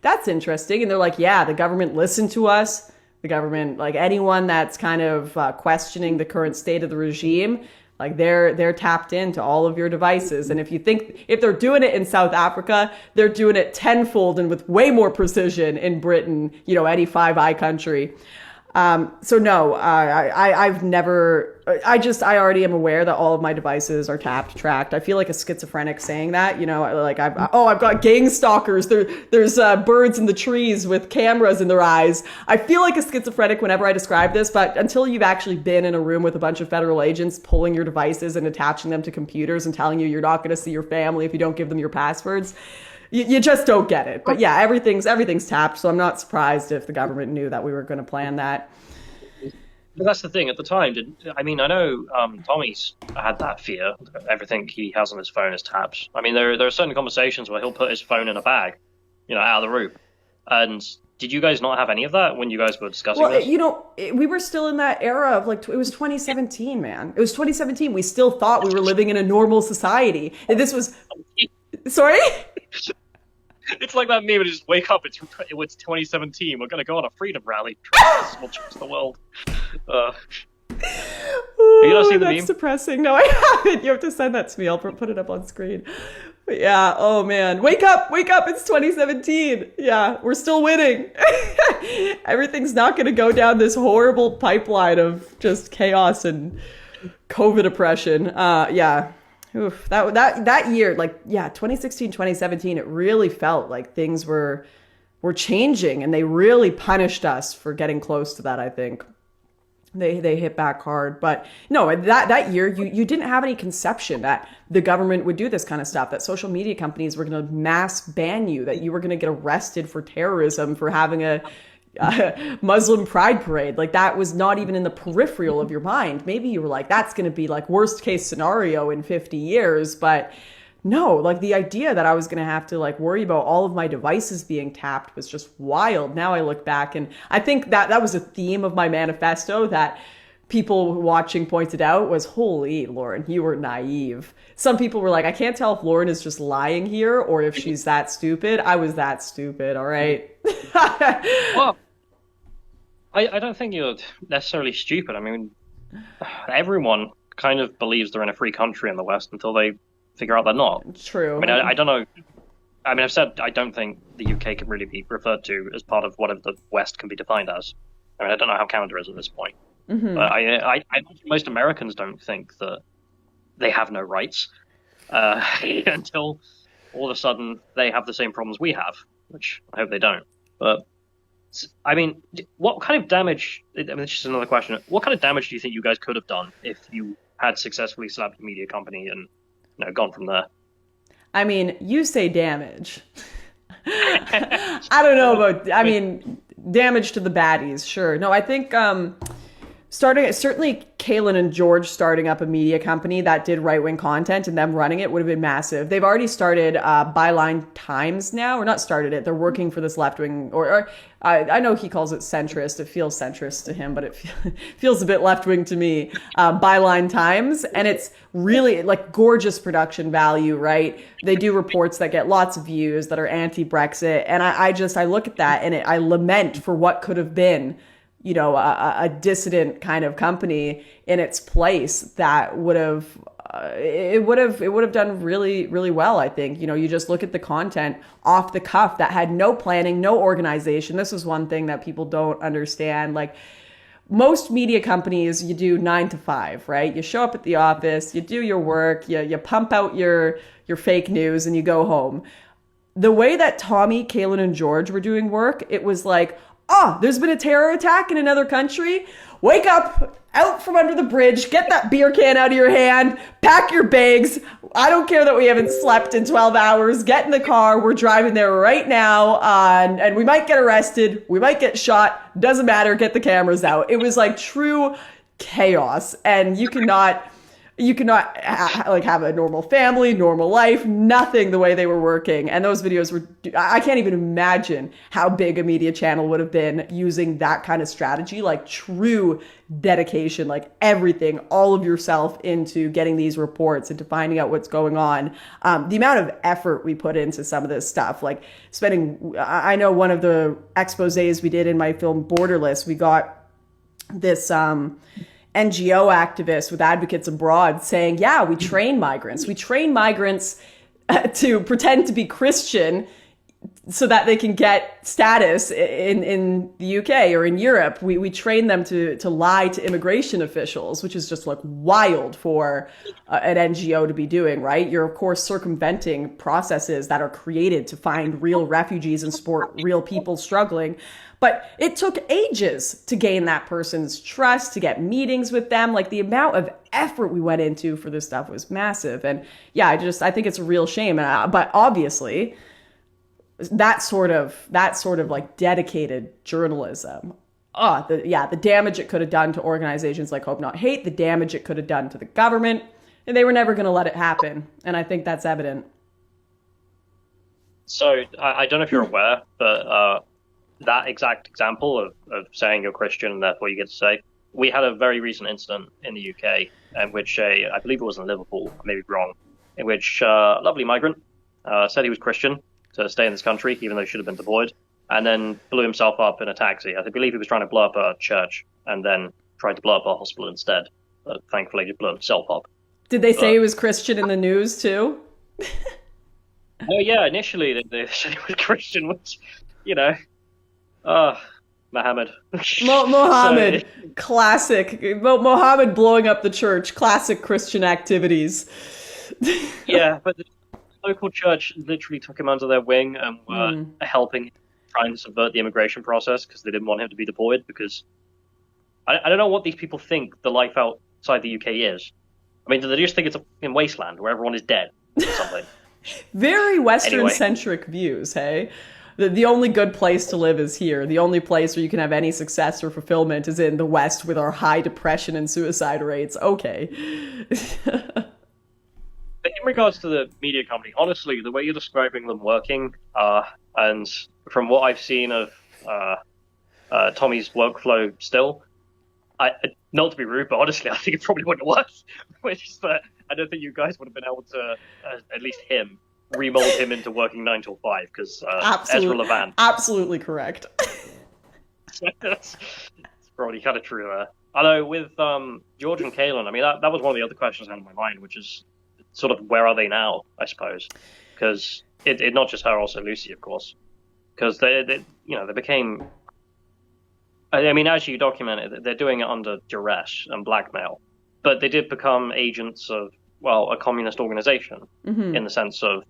that's interesting. And they're like, yeah, the government listened to us. The government, like anyone that's kind of questioning the current state of the regime, like they're tapped into all of your devices. And if they're doing it in South Africa, they're doing it tenfold and with way more precision in Britain, any Five Eye country. So no, I've never, I already am aware that all of my devices are tracked. I feel like a schizophrenic saying that, like I've got gang stalkers. There's birds in the trees with cameras in their eyes. I feel like a schizophrenic whenever I describe this, but until you've actually been in a room with a bunch of federal agents pulling your devices and attaching them to computers and telling you you're not going to see your family if you don't give them your passwords, you just don't get it. But yeah, everything's tapped, so I'm not surprised if the government knew that we were going to plan that. But that's the thing. At the time, I know Tommy's had that fear. Everything he has on his phone is tapped. I mean, there are certain conversations where he'll put his phone in a bag, out of the room. And did you guys not have any of that when you guys were discussing this? We were still in that era of it was 2017, man. It was 2017. We still thought we were living in a normal society. And this was, sorry? It's like that meme. It just wake up. It's 2017. We're gonna go on a freedom rally. We'll change the world. Have you not seen the meme? That's depressing. No, I haven't. You have to send that to me. I'll put it up on screen. But yeah. Oh man. Wake up. It's 2017. Yeah, we're still winning. Everything's not gonna go down this horrible pipeline of just chaos and COVID oppression. Yeah. Oof, that year, 2016, 2017, it really felt like things were changing, and they really punished us for getting close to that. I think they hit back hard. But no, that year you didn't have any conception that the government would do this kind of stuff, that social media companies were going to mass ban you, that you were going to get arrested for terrorism, for having a Muslim pride parade. Like, that was not even in the peripheral of your mind. Maybe you were like, that's going to be like worst case scenario in 50 years. But no, like the idea that I was going to have to worry about all of my devices being tapped was just wild. Now I look back, and I think that was a theme of my manifesto that people watching pointed out was, holy, Lauren, you were naive. Some people were like, I can't tell if Lauren is just lying here or if she's that stupid. I was that stupid, all right? Well, I don't think you're necessarily stupid. I mean, everyone kind of believes they're in a free country in the West until they figure out they're not. True. I mean, I don't know. I mean, I've said I don't think the UK can really be referred to as part of whatever the West can be defined as. I mean, I don't know how Canada is at this point. Mm-hmm. But I most Americans don't think that they have no rights until all of a sudden they have the same problems we have, which I hope they don't. But I mean, what kind of damage? I mean, it's just another question. What kind of damage do you think you guys could have done if you had successfully slapped a media company and gone from there? I mean, you say damage. I don't know about. I mean, damage to the baddies, sure. No, I think certainly Callum and George starting up a media company that did right-wing content and them running it would have been massive. They've already started Byline Times now, or not started it. They're working for this left-wing, or I know he calls it centrist. It feels centrist to him, but it feels a bit left-wing to me. Byline Times, and it's really gorgeous production value, right? They do reports that get lots of views that are anti-Brexit, and I look at that and I lament for what could have been, a dissident kind of company in its place that would have done really, really well. I think, you just look at the content off the cuff that had no planning, no organization. This is one thing that people don't understand. most media companies, you do 9 to 5, right? You show up at the office, you do your work, you pump out your fake news, and you go home. The way that Tommy, Callum, and George were doing work, it was like, there's been a terror attack in another country. Wake up, out from under the bridge, get that beer can out of your hand, pack your bags. I don't care that we haven't slept in 12 hours. Get in the car. We're driving there right now. And we might get arrested. We might get shot. Doesn't matter. Get the cameras out. It was like true chaos. And you cannot have a normal family, normal life, nothing the way they were working. And those videos were, I can't even imagine how big a media channel would have been using that kind of strategy, like true dedication, like everything, all of yourself into getting these reports, into finding out what's going on. The amount of effort we put into some of this stuff, like I know one of the exposés we did in my film Borderless, we got this, NGO activists with Advocates Abroad saying, yeah, we train migrants. We train migrants to pretend to be Christian so that they can get status in the UK or in Europe. We train them to lie to immigration officials, which is just like wild for an NGO to be doing, right? You're, of course, circumventing processes that are created to find real refugees and support real people struggling. But it took ages to gain that person's trust, to get meetings with them. Like the amount of effort we went into for this stuff was massive. And yeah, I think it's a real shame. But obviously, that sort of like dedicated journalism. The damage it could have done to organizations like Hope Not Hate, the damage it could have done to the government, and they were never going to let it happen. And I think that's evident. So I don't know if you're aware, but that exact example of saying you're Christian and therefore you get to say, we had a very recent incident in the UK in which I believe it was in Liverpool, I may be wrong, in which a lovely migrant said he was Christian to stay in this country, even though he should have been deployed, and then blew himself up in a taxi. I believe he was trying to blow up a church and then tried to blow up a hospital instead. But thankfully, he blew himself up. Did they say he was Christian in the news too? Oh yeah, initially they said he was Christian, which, Muhammad. Muhammad, classic. Muhammad blowing up the church, classic Christian activities. Yeah, but the local church literally took him under their wing and were helping try and subvert the immigration process because they didn't want him to be deployed, because I don't know what these people think the life outside the UK is. I mean, do they just think it's a fucking wasteland where everyone is dead or something? Very Western-centric views, hey? The only good place to live is here. The only place where you can have any success or fulfillment is in the West with our high depression and suicide rates. Okay. In regards to the media company, honestly, the way you're describing them working, and from what I've seen of Tommy's workflow still, not to be rude, but honestly, I think it probably wouldn't have worked. Which is that I don't think you guys would have been able to, at least him, remold him into working 9 till 5, because Ezra Levant. Absolutely correct. That's probably kind of true there. Although with George and Callum, I mean, that was one of the other questions out of my mind, which is sort of where are they now, I suppose? Because it not just her, also Lucy, of course. Because they became. I mean, as you documented, they're doing it under duress and blackmail, but they did become agents of, well, a communist organization in the sense of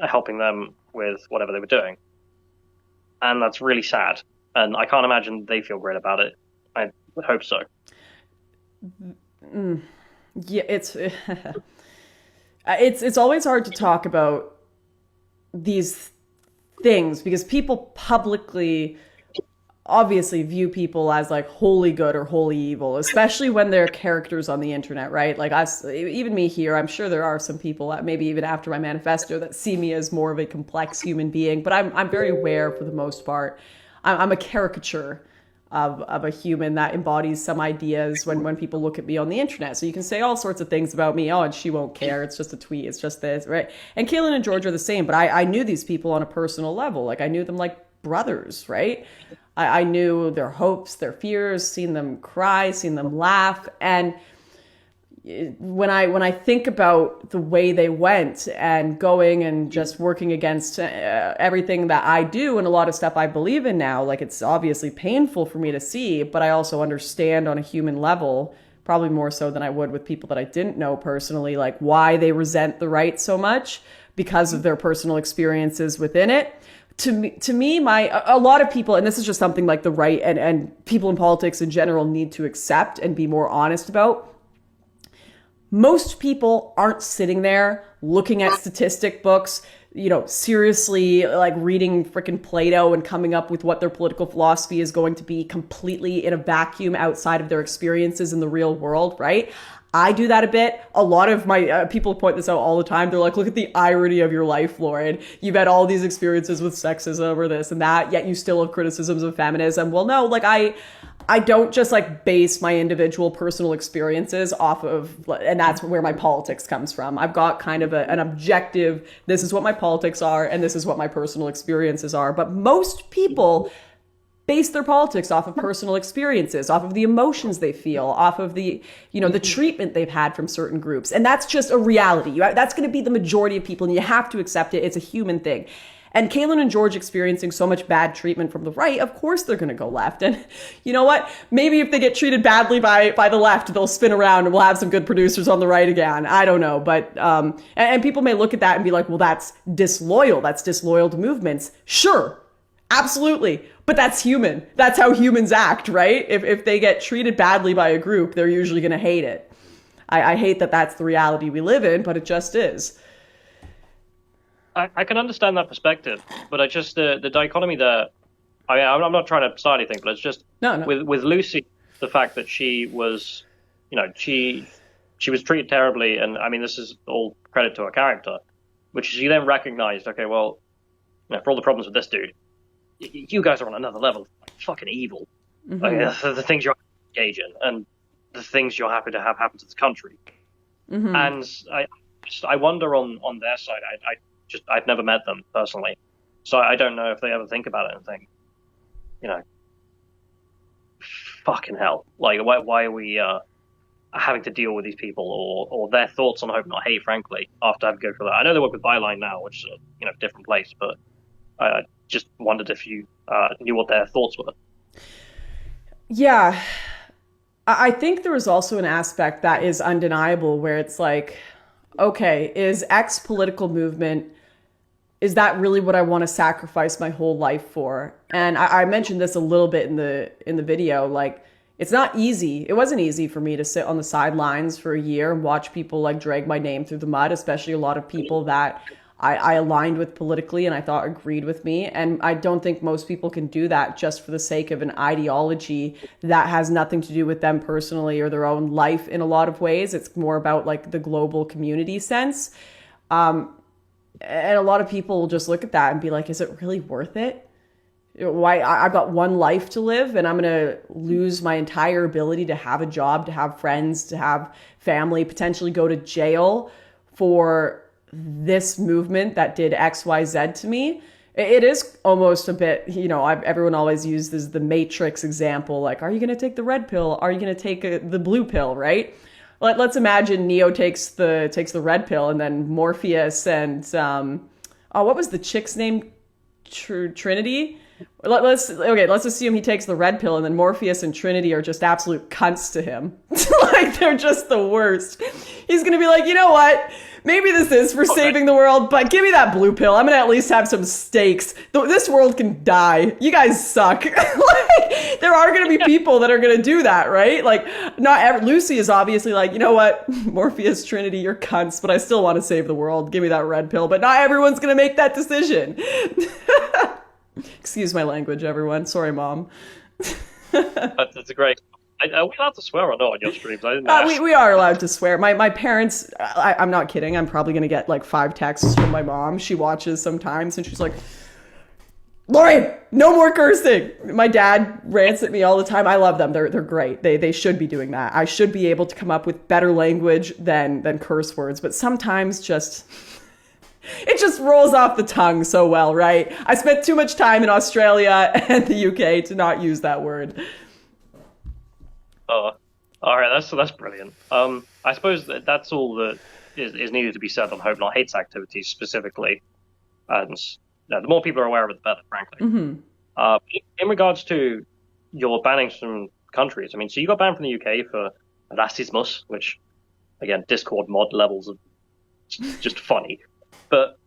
helping them with whatever they were doing. And that's really sad. And I can't imagine they feel great about it. I would hope so. Yeah, it's always hard to talk about these things because people publicly obviously view people as like wholly good or wholly evil, especially when they're characters on the internet, right? Like us, even me here, I'm sure there are some people, maybe even after my manifesto, that see me as more of a complex human being, but I'm very aware for the most part. I'm a caricature of a human that embodies some ideas when people look at me on the internet. So you can say all sorts of things about me. Oh, and she won't care. It's just a tweet. It's just this, right? And Callum and George are the same, but I knew these people on a personal level. Like I knew them like brothers, right? I knew their hopes, their fears, seen them cry, seen them laugh. And when I think about the way they went and going and just working against everything that I do and a lot of stuff I believe in now, like it's obviously painful for me to see, but I also understand on a human level, probably more so than I would with people that I didn't know personally, like why they resent the right so much because of their personal experiences within it. To me, a lot of people, and this is just something like the right and people in politics in general need to accept and be more honest about. Most people aren't sitting there looking at statistic books, seriously like reading freaking Plato and coming up with what their political philosophy is going to be completely in a vacuum outside of their experiences in the real world, right? I do that a bit. A lot of my people point this out all the time. They're like, look at the irony of your life, Lauren. You've had all these experiences with sexism or this and that, yet you still have criticisms of feminism. Well, no, like I don't just like base my individual personal experiences off of, and that's where my politics comes from. I've got kind of an objective, this is what my politics are, and this is what my personal experiences are. But most people base their politics off of personal experiences, off of the emotions they feel, off of the, the treatment they've had from certain groups. And that's just a reality. That's going to be the majority of people, and you have to accept it. It's a human thing. And Callum and George experiencing so much bad treatment from the right, of course they're going to go left. And you know what? Maybe if they get treated badly by the left, they'll spin around and we'll have some good producers on the right again. I don't know. But, and people may look at that and be like, well, that's disloyal. That's disloyal to movements. Sure. Absolutely. But that's human. That's how humans act, right? If they get treated badly by a group, they're usually going to hate it. I hate that that's the reality we live in, but it just is. I can understand that perspective, but I just the dichotomy there. I mean, I'm not trying to start anything, but it's just no. With Lucy, the fact that she was, she was treated terribly, and I mean, this is all credit to her character, which she then recognized. Okay, well, for all the problems with this dude, you guys are on another level, like, fucking evil. Mm-hmm. Like, the things you're engaged in, and the things you're happy to have happen to this country. Mm-hmm. And I wonder on their side. I've never met them personally, so I don't know if they ever think about it and think, fucking hell, like why are we having to deal with these people or their thoughts on hope, not hate, frankly, after having to go through that. I know they work with Byline now, which is a different place, but I just wondered if you knew what their thoughts were. Yeah, I think there is also an aspect that is undeniable where it's like, okay, is X political movement, is that really what I want to sacrifice my whole life for? And I mentioned this a little bit in the video, like it's not easy. It wasn't easy for me to sit on the sidelines for a year and watch people like drag my name through the mud, especially a lot of people that I aligned with politically and I thought agreed with me. And I don't think most people can do that just for the sake of an ideology that has nothing to do with them personally or their own life in a lot of ways. It's more about like the global community sense. And a lot of people will just look at that and be like, is it really worth it? Why I've got one life to live and I'm going to lose my entire ability to have a job, to have friends, to have family, potentially go to jail for this movement that did X, Y, Z to me. It is almost a bit, everyone always uses the Matrix example. Like, are you going to take the red pill? Are you going to take the blue pill? Right? Let's imagine Neo takes the red pill and then Morpheus and, what was the chick's name? Trinity? Let's assume he takes the red pill and then Morpheus and Trinity are just absolute cunts to him. Like, they're just the worst. He's going to be like, you know what? Maybe this is for saving the world, but give me that blue pill. I'm going to at least have some stakes. This world can die. You guys suck. Like, there are going to be people that are going to do that, right? Like, Lucy is obviously like, you know what? Morpheus, Trinity, you're cunts, but I still want to save the world. Give me that red pill. But not everyone's going to make that decision. Excuse my language, everyone. Sorry, Mom. That's a great... Are we allowed to swear or not on your streams? I didn't ask. We are allowed to swear. My parents, I'm not kidding. I'm probably going to get like 5 texts from my mom. She watches sometimes and she's like, Lauren, no more cursing. My dad rants at me all the time. I love them. They're great. They should be doing that. I should be able to come up with better language than curse words. But sometimes it just rolls off the tongue so well, right? I spent too much time in Australia and the UK to not use that word. All right, that's brilliant. I suppose that's all that is needed to be said on Hope Not Hate's activities specifically, and the more people are aware of it, the better, frankly. In regards to your bannings from countries, I mean, so you got banned from the UK for racismus, which, again, Discord mod levels of just funny. But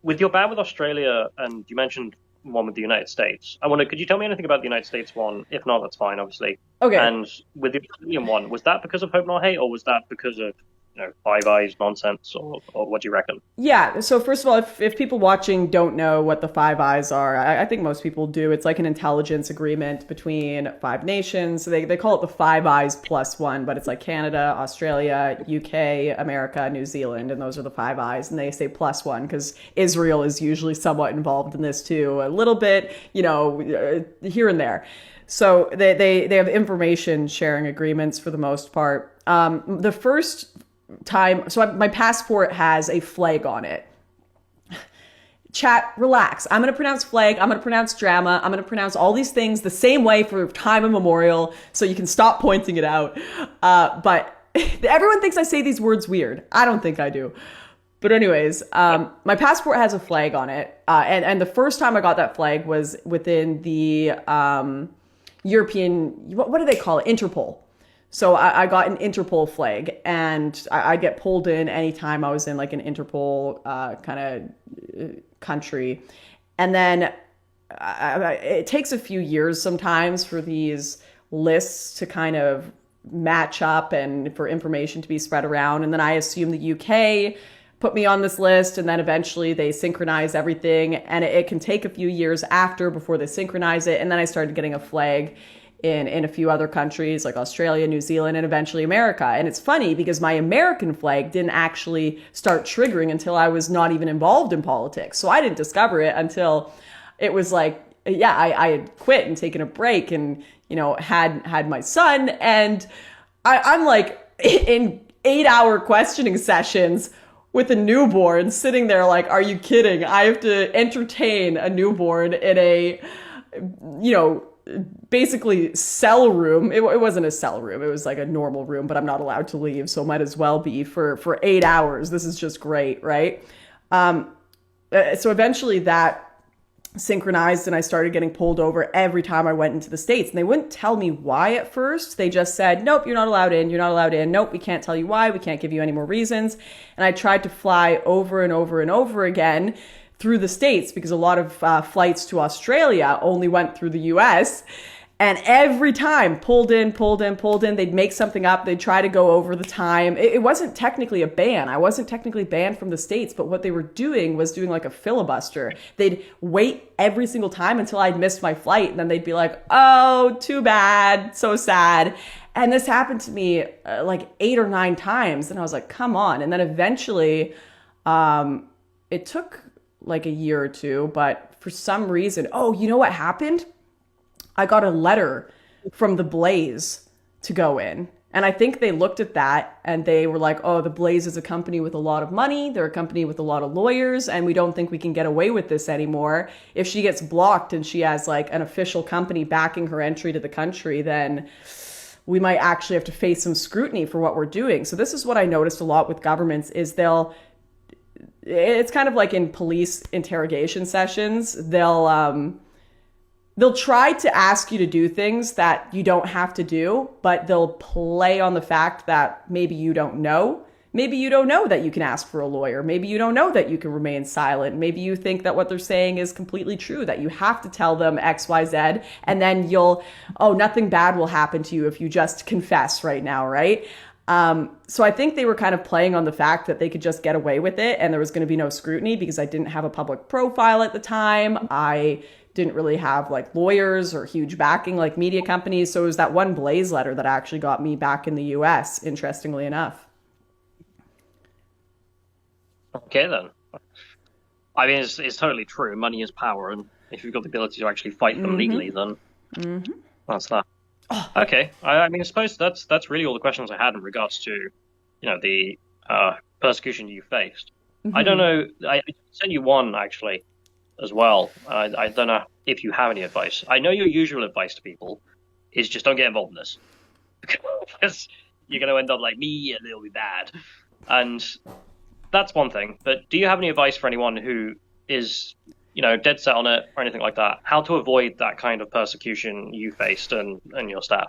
with your ban with Australia, and you mentioned one with the United States, I wonder, could you tell me anything about the United States one? If not, that's fine, obviously. Okay. And with the Australian one, was that because of Hope Not Hate, or was that because of Five Eyes nonsense, or what do you reckon? Yeah, so first of all, if people watching don't know what the Five Eyes are, I think most people do. It's like an intelligence agreement between 5 nations. They call it the Five Eyes plus one, but it's like Canada, Australia, UK, America, New Zealand, and those are the Five Eyes. And they say plus one because Israel is usually somewhat involved in this too, a little bit, here and there. So they have information sharing agreements for the most part. The first time, so my passport has a flag on it. Chat, relax. I'm going to pronounce flag. I'm going to pronounce drama. I'm going to pronounce all these things the same way for time immemorial, so you can stop pointing it out. But everyone thinks I say these words weird. I don't think I do. But anyways, my passport has a flag on it. And the first time I got that flag was within the European, what do they call it? Interpol. So I got an Interpol flag, and I'd get pulled in anytime I was in like an Interpol kind of country. And then it takes a few years sometimes for these lists to kind of match up and for information to be spread around. And then I assume the UK put me on this list, and then eventually they synchronize everything. And it can take a few years after before they synchronize it. And then I started getting a flag in a few other countries like Australia, New Zealand, and eventually America. And it's funny because my American flag didn't actually start triggering until I was not even involved in politics. So I didn't discover it until it was like, yeah, I had quit and taken a break and, had my son. And I'm like in 8-hour questioning sessions with a newborn sitting there like, are you kidding? I have to entertain a newborn in a, basically cell room. It wasn't a cell room. It was like a normal room, but I'm not allowed to leave. So it might as well be for 8 hours. This is just great. Right. So eventually that synchronized and I started getting pulled over every time I went into the States, and they wouldn't tell me why at first. They just said, nope, you're not allowed in. You're not allowed in. Nope. We can't tell you why. We can't give you any more reasons. And I tried to fly over and over and over again through the States because a lot of flights to Australia only went through the US. And every time, pulled in, they'd make something up. They'd try to go over the time. It wasn't technically a ban. I wasn't technically banned from the States, but what they were doing was doing like a filibuster. They'd wait every single time until I'd missed my flight. And then they'd be like, oh, too bad. So sad. And this happened to me like 8 or 9 times. And I was like, come on. And then eventually it took like a year or two, but for some reason, you know what happened? I got a letter from the Blaze to go in. And I think they looked at that and they were like, oh, the Blaze is a company with a lot of money. They're a company with a lot of lawyers, and we don't think we can get away with this anymore. If she gets blocked and she has like an official company backing her entry to the country, then we might actually have to face some scrutiny for what we're doing. So this is what I noticed a lot with governments is it's kind of like in police interrogation sessions. They'll try to ask you to do things that you don't have to do, but they'll play on the fact that maybe you don't know. Maybe you don't know that you can ask for a lawyer. Maybe you don't know that you can remain silent. Maybe you think that what they're saying is completely true, that you have to tell them X, Y, Z, and then nothing bad will happen to you if you just confess right now, right? So I think they were kind of playing on the fact that they could just get away with it and there was going to be no scrutiny because I didn't have a public profile at the time. I didn't really have like lawyers or huge backing like media companies. So it was that one Blaze letter that actually got me back in the US, interestingly enough. Okay, then. I mean, it's totally true. Money is power. And if you've got the ability to actually fight them legally, then that's that. Oh. Okay. I mean, I suppose that's really all the questions I had in regards to, the persecution you faced. I don't know. I sent you one, actually, as well. I don't know if you have any advice. I know your usual advice to people is just don't get involved in this because you're going to end up like me and it'll be bad. And that's one thing. But do you have any advice for anyone who is, dead set on it or anything like that? How to avoid that kind of persecution you faced and your staff?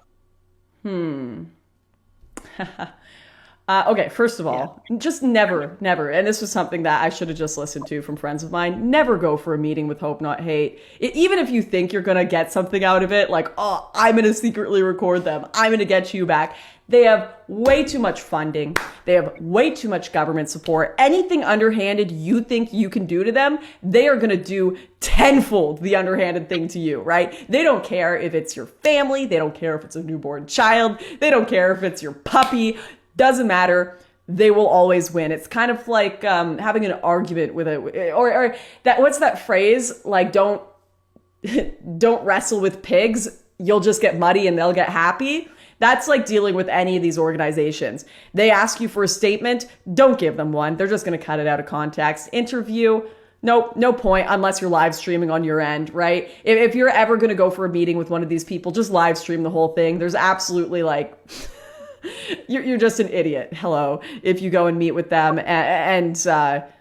Okay, first of all, just never, and this was something that I should have just listened to from friends of mine, never go for a meeting with hope, not hate. Even if you think you're going to get something out of it, like, oh, I'm going to secretly record them, I'm going to get you back. They have way too much funding. They have way too much government support. Anything underhanded you think you can do to them, they are going to do tenfold the underhanded thing to you, right? They don't care if it's your family. They don't care if it's a newborn child. They don't care if it's your puppy. Doesn't matter. They will always win. It's kind of like having an argument with or that, what's that phrase? Like, don't wrestle with pigs. You'll just get muddy and they'll get happy. That's like dealing with any of these organizations. They ask you for a statement. Don't give them one. They're just going to cut it out of context. Interview. Nope, no point unless you're live streaming on your end, right? If you're ever going to go for a meeting with one of these people, just live stream the whole thing. There's absolutely like... You're just an idiot. Hello. If you go and meet with them and don't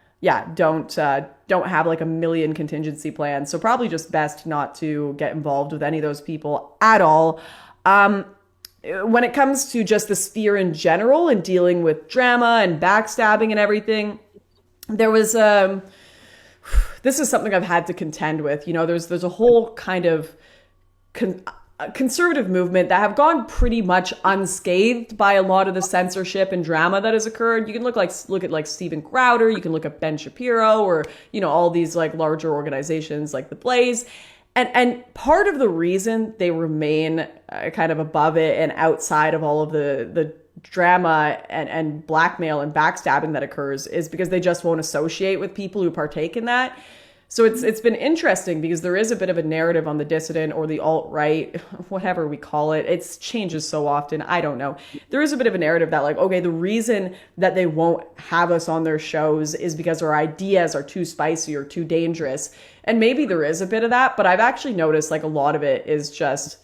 have like a million contingency plans. So probably just best not to get involved with any of those people at all. When it comes to just the sphere in general and dealing with drama and backstabbing and everything, there was this is something I've had to contend with. There's a whole kind of conservative movement that have gone pretty much unscathed by a lot of the censorship and drama that has occurred. You can look at like Steven Crowder, you can look at Ben Shapiro, or all these like larger organizations like The Blaze. And part of the reason they remain kind of above it and outside of all of the drama and blackmail and backstabbing that occurs is because they just won't associate with people who partake in that. So it's been interesting because there is a bit of a narrative on the dissident or the alt-right, whatever we call it. It changes so often. I don't know. There is a bit of a narrative that like, okay, the reason that they won't have us on their shows is because our ideas are too spicy or too dangerous. And maybe there is a bit of that, but I've actually noticed like a lot of it is just,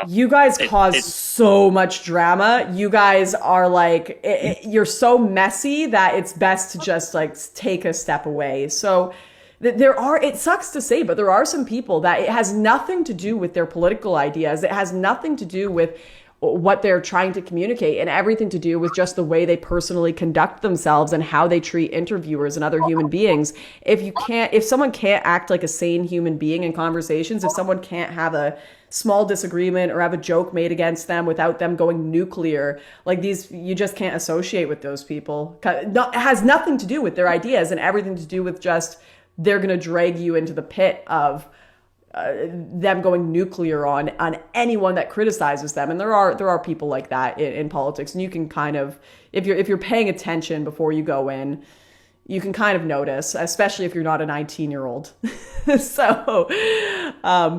you guys cause so much drama. You guys are like, you're so messy that it's best to just like take a step away. So it sucks to say, but there are some people that it has nothing to do with their political ideas. It has nothing to do with what they're trying to communicate and everything to do with just the way they personally conduct themselves and how they treat interviewers and other human beings. If someone can't act like a sane human being in conversations, if someone can't have a small disagreement or have a joke made against them without them going nuclear, like these, you just can't associate with those people. It has nothing to do with their ideas and everything to do with just they're going to drag you into the pit of them going nuclear on anyone that criticizes them. And there are people like that in politics. And you can kind of, if you're paying attention before you go in, you can kind of notice, especially if you're not a 19-year-old. So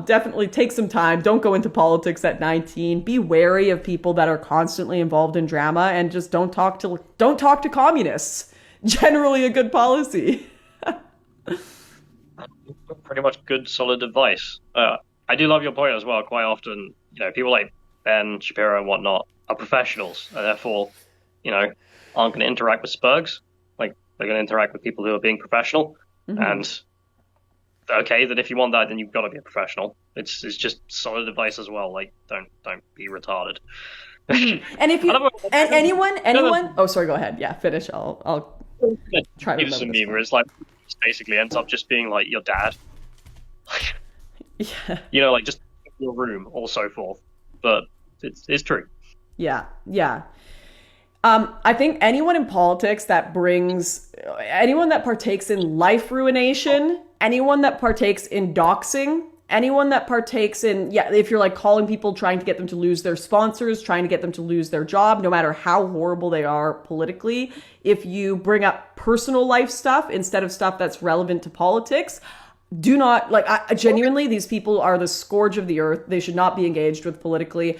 definitely take some time. Don't go into politics at 19. Be wary of people that are constantly involved in drama, and just don't talk to communists. Generally a good policy. Pretty much good, solid advice. I do love your point as well. Quite often, people like Ben Shapiro and whatnot are professionals, and therefore, aren't going to interact with spurgs. Like, they're going to interact with people who are being professional. Mm-hmm. And okay, that if you want that, then you've got to be a professional. It's just solid advice as well. Like, don't be retarded. And if you and anyone, oh, sorry, go ahead. Yeah, finish. I'll try to remember. Some meme where it's like, basically ends up just being like your dad. Yeah. Like just your room or so forth. But it's true. Yeah. I think anyone in politics anyone that partakes in life ruination, anyone that partakes in doxing, anyone that partakes in, if you're like calling people, trying to get them to lose their sponsors, trying to get them to lose their job, no matter how horrible they are politically, if you bring up personal life stuff instead of stuff that's relevant to politics, do not, genuinely, these people are the scourge of the earth. They should not be engaged with politically.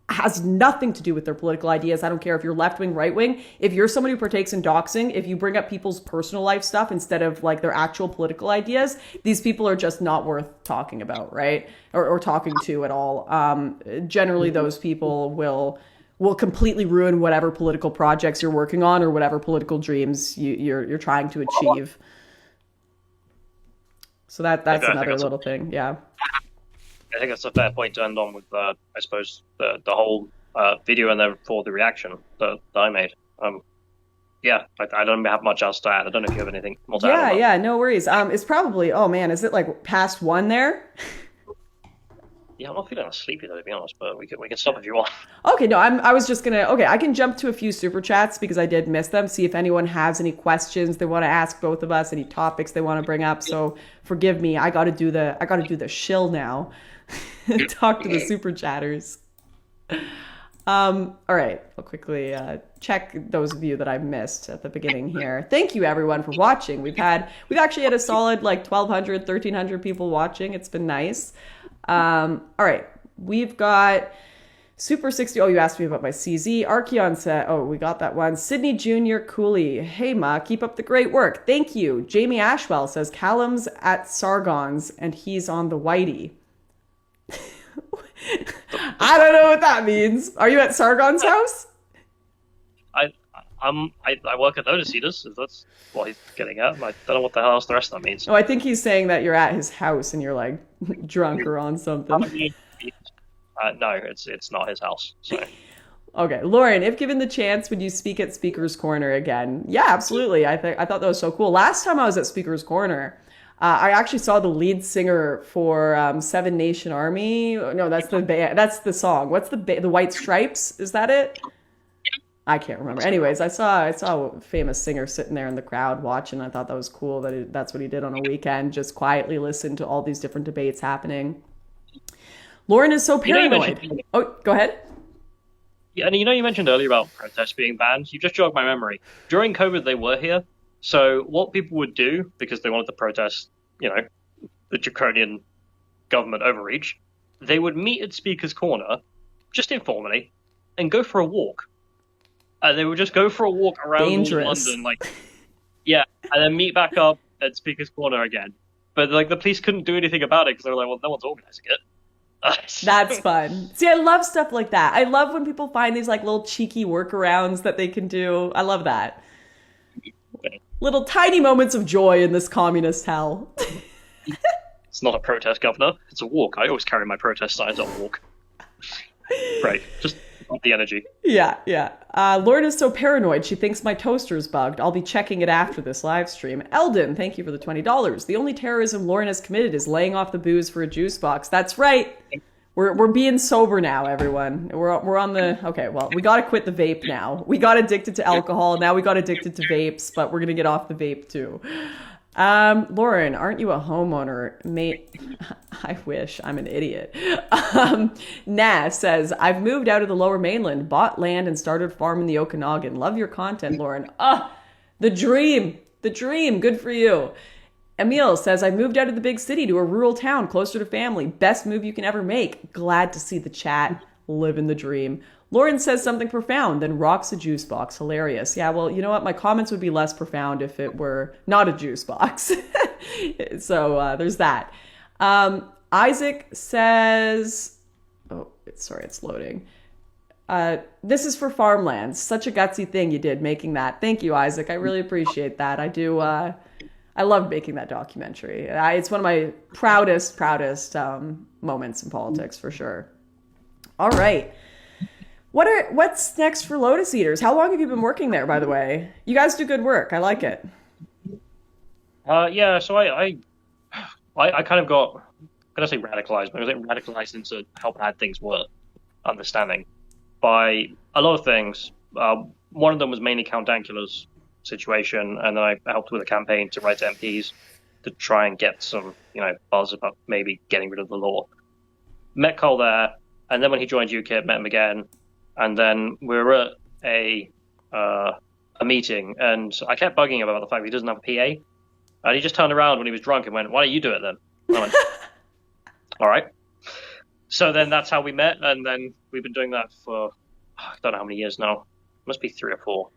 has nothing to do with their political ideas. I don't care if you're left wing, right wing. If you're somebody who partakes in doxing, if you bring up people's personal life stuff instead of like their actual political ideas, these people are just not worth talking about, right? Or talking to at all. Generally, those people will completely ruin whatever political projects you're working on or whatever political dreams you're trying to achieve. So that's another little thing. Yeah. I think that's a fair point to end on with, I suppose, the whole video and therefore the reaction that I made. Yeah, I don't have much else to add. I don't know if you have anything more to add. Yeah, no worries. It's probably, oh man, is it like past 1 there? Yeah, I'm not feeling sleepy though, to be honest, but we can stop if you want. Okay, no, I was just gonna, okay, I can jump to a few super chats because I did miss them. See if anyone has any questions they want to ask both of us, any topics they want to bring up. So forgive me, I gotta do the shill now. Talk to the super chatters. All right, I'll quickly check those of you that I missed at the beginning here. Thank you everyone for watching. We've actually had a solid like 1,200, 1,300 people watching. It's been nice. All right, we've got Super 60. Oh, you asked me about my CZ. Archeon said, oh, we got that one. Sydney Jr. Cooley. Hey, Ma, keep up the great work. Thank you. Jamie Ashwell says, Callum's at Sargon's and he's on the Whitey. I don't know what that means. Are you at Sargon's house? I work at Lotus. He does. That's what he's getting at. I don't know what the hell else the rest of that means. Oh, I think he's saying that you're at his house and you're like drunk or on something. No, it's not his house. So. Okay, Lauren, if given the chance, would you speak at Speaker's Corner again? Yeah, absolutely. I thought that was so cool. Last time I was at Speaker's Corner, I actually saw the lead singer for Seven Nation Army. No, that's the band. That's the song. What's the White Stripes? Is that it? I can't remember. Anyways, I saw a famous singer sitting there in the crowd watching. I thought that was cool that's what he did on a weekend, just quietly listen to all these different debates happening. Lauren is so paranoid. Oh, go ahead. Yeah, and you mentioned earlier about protests being banned. You just jogged my memory. During COVID, they were here. So what people would do, because they wanted to protest, the draconian government overreach, they would meet at Speaker's Corner, just informally, and go for a walk. And they would just go for a walk around London, and then meet back up at Speaker's Corner again. But the police couldn't do anything about it because they were like, well, no one's organizing it. That's fun. See, I love stuff like that. I love when people find these little cheeky workarounds that they can do. I love that. Little tiny moments of joy in this communist hell. It's not a protest, Governor. It's a walk. I always carry my protest signs on walk. Right. Just the energy. Yeah. Lauren is so paranoid. She thinks my toaster's bugged. I'll be checking it after this live stream. Eldon, thank you for the $20. The only terrorism Lauren has committed is laying off the booze for a juice box. That's right. We're being sober now, everyone. We're on the... Okay, well, we got to quit the vape now. We got addicted to alcohol. Now we got addicted to vapes, but we're going to get off the vape too. Lauren, aren't you a homeowner? Mate, I wish. I'm an idiot. Nah says, I've moved out of the Lower Mainland, bought land, and started farming the Okanagan. Love your content, Lauren. The dream. The dream. Good for you. Emil says, I moved out of the big city to a rural town closer to family. Best move you can ever make. Glad to see the chat. Living the dream. Lauren says something profound, then rocks a juice box. Hilarious. Yeah, well, you know what? My comments would be less profound if it were not a juice box. So there's that. Isaac says, it's loading. This is for farmlands. Such a gutsy thing you did making that. Thank you, Isaac. I really appreciate that. I do. I love making that documentary. It's one of my proudest moments in politics, for sure. All right. What's next for Lotus Eaters? How long have you been working there, by the way? You guys do good work. I like it. Yeah, so I kind of got, I'm going to say radicalized, but I was radicalized into how bad things were, understanding by a lot of things. One of them was mainly Count Dankula's situation, and then I helped with a campaign to write to MPs to try and get some, buzz about maybe getting rid of the law. Met Cole there, and then when he joined UKIP, met him again, and then we were at a meeting, and I kept bugging him about the fact that he doesn't have a PA, and he just turned around when he was drunk and went, "Why don't you do it then?" And I went, "All right." So then that's how we met, and then we've been doing that for I don't know how many years now. Must be 3 or 4.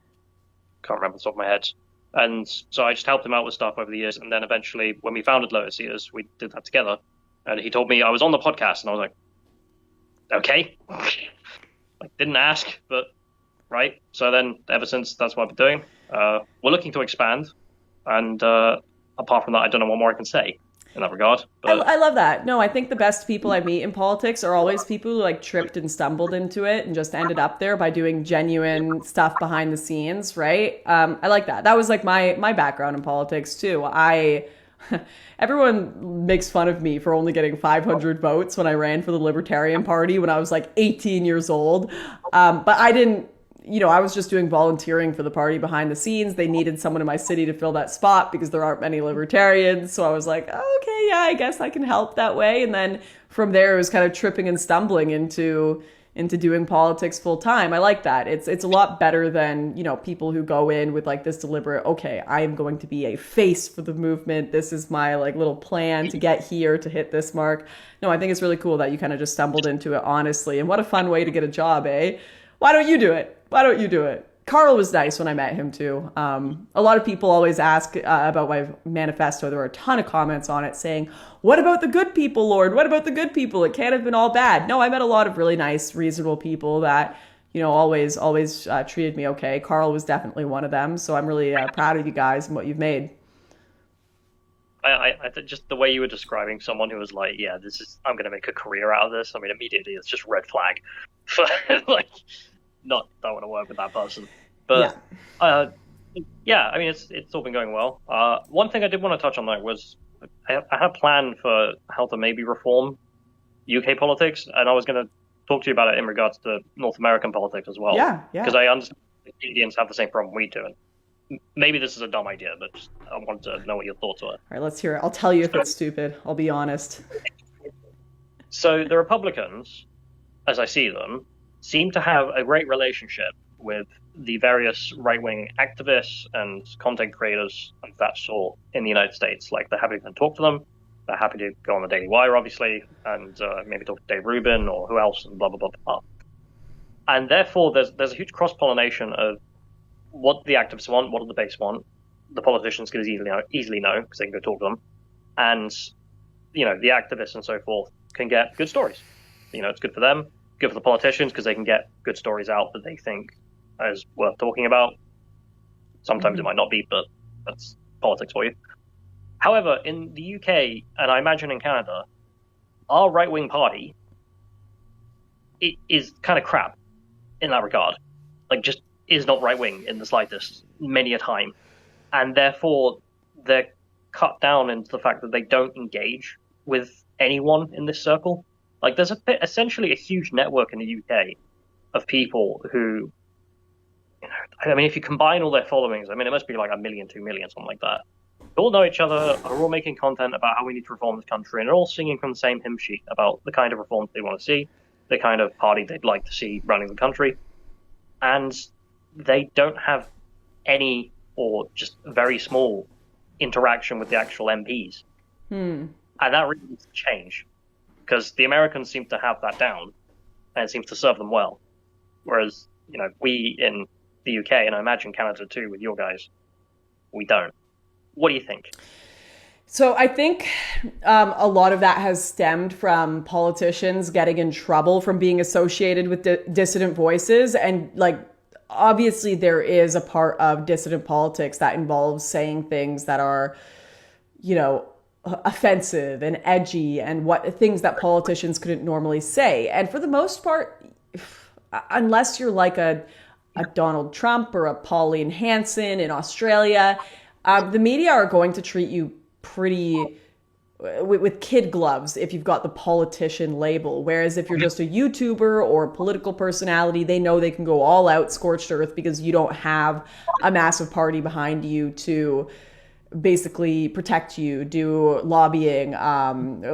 Can't remember off the top of my head. And so I just helped him out with stuff over the years, and then eventually, when we founded Lotus Eaters, we did that together. And he told me I was on the podcast, and I was like, okay. Like, didn't ask, but right. So then, ever since, that's what I've been doing. We're looking to expand, and apart from that, I don't know what more I can say in that regard. But I love that. No, I think the best people I meet in politics are always people who like tripped and stumbled into it and just ended up there by doing genuine stuff behind the scenes, right? I like that. That was like my background in politics too. Everyone makes fun of me for only getting 500 votes when I ran for the Libertarian Party when I was like 18 years old. But I didn't, I was just doing volunteering for the party behind the scenes. They needed someone in my city to fill that spot because there aren't many libertarians. So I was like, oh, okay, yeah, I guess I can help that way. And then from there, it was kind of tripping and stumbling into doing politics full time. I like that. It's a lot better than, people who go in with like this deliberate, okay, I am going to be a face for the movement. This is my like little plan to get here, to hit this mark. No, I think it's really cool that you kind of just stumbled into it honestly. And what a fun way to get a job, eh? Why don't you do it? Why don't you do it? Carl was nice when I met him too. A lot of people always ask about my manifesto. There were a ton of comments on it saying, what about the good people, Lord? What about the good people? It can't have been all bad. No, I met a lot of really nice, reasonable people that, always treated me okay. Carl was definitely one of them. So I'm really proud of you guys and what you've made. I just the way you were describing someone who was like, yeah, I'm going to make a career out of this. I mean, immediately it's just red flag. Like, don't want to work with that person. But yeah, I mean, it's all been going well. One thing I did want to touch on though was I had a plan for how to maybe reform UK politics, and I was going to talk to you about it in regards to North American politics as well. Yeah. Because I understand the Indians have the same problem we do, and maybe this is a dumb idea, but I wanted to know what your thoughts were. All right, let's hear it. I'll tell you if it's stupid. I'll be honest. So the Republicans, as I see them, seem to have a great relationship with the various right-wing activists and content creators of that sort in the United States. Like, they're happy to talk to them. They're happy to go on the Daily Wire, obviously, and maybe talk to Dave Rubin or who else, and blah, blah, blah, blah. And therefore, there's a huge cross-pollination of what the activists want, what the base want. The politicians can easily know because they can go talk to them. And, the activists and so forth can get good stories. It's good for them. Good for the politicians because they can get good stories out that they think is worth talking about. Sometimes it might not be, but that's politics for you. However, in the UK, and I imagine in Canada, our right-wing party is kind of crap in that regard. Like, just is not right-wing in the slightest, many a time. And therefore, they're cut down into the fact that they don't engage with anyone in this circle. Like, there's essentially a huge network in the UK of people who, I mean, if you combine all their followings, I mean, it must be like 1 million, 2 million, something like that. They all know each other, are all making content about how we need to reform this country, and are all singing from the same hymn sheet about the kind of reforms they want to see, the kind of party they'd like to see running the country. And they don't have any, or just very small, interaction with the actual MPs. And that really needs to change. Because the Americans seem to have that down, and it seems to serve them well. Whereas, we in the UK, and I imagine Canada too with your guys, we don't. What do you think? So I think a lot of that has stemmed from politicians getting in trouble from being associated with dissident voices. And like, obviously there is a part of dissident politics that involves saying things that are, offensive and edgy and things that politicians couldn't normally say. And for the most part, unless you're like a Donald Trump or a Pauline Hanson in Australia, the media are going to treat you pretty with kid gloves if you've got the politician label. Whereas if you're just a YouTuber or a political personality, they know they can go all out scorched earth because you don't have a massive party behind you to basically protect you, do lobbying,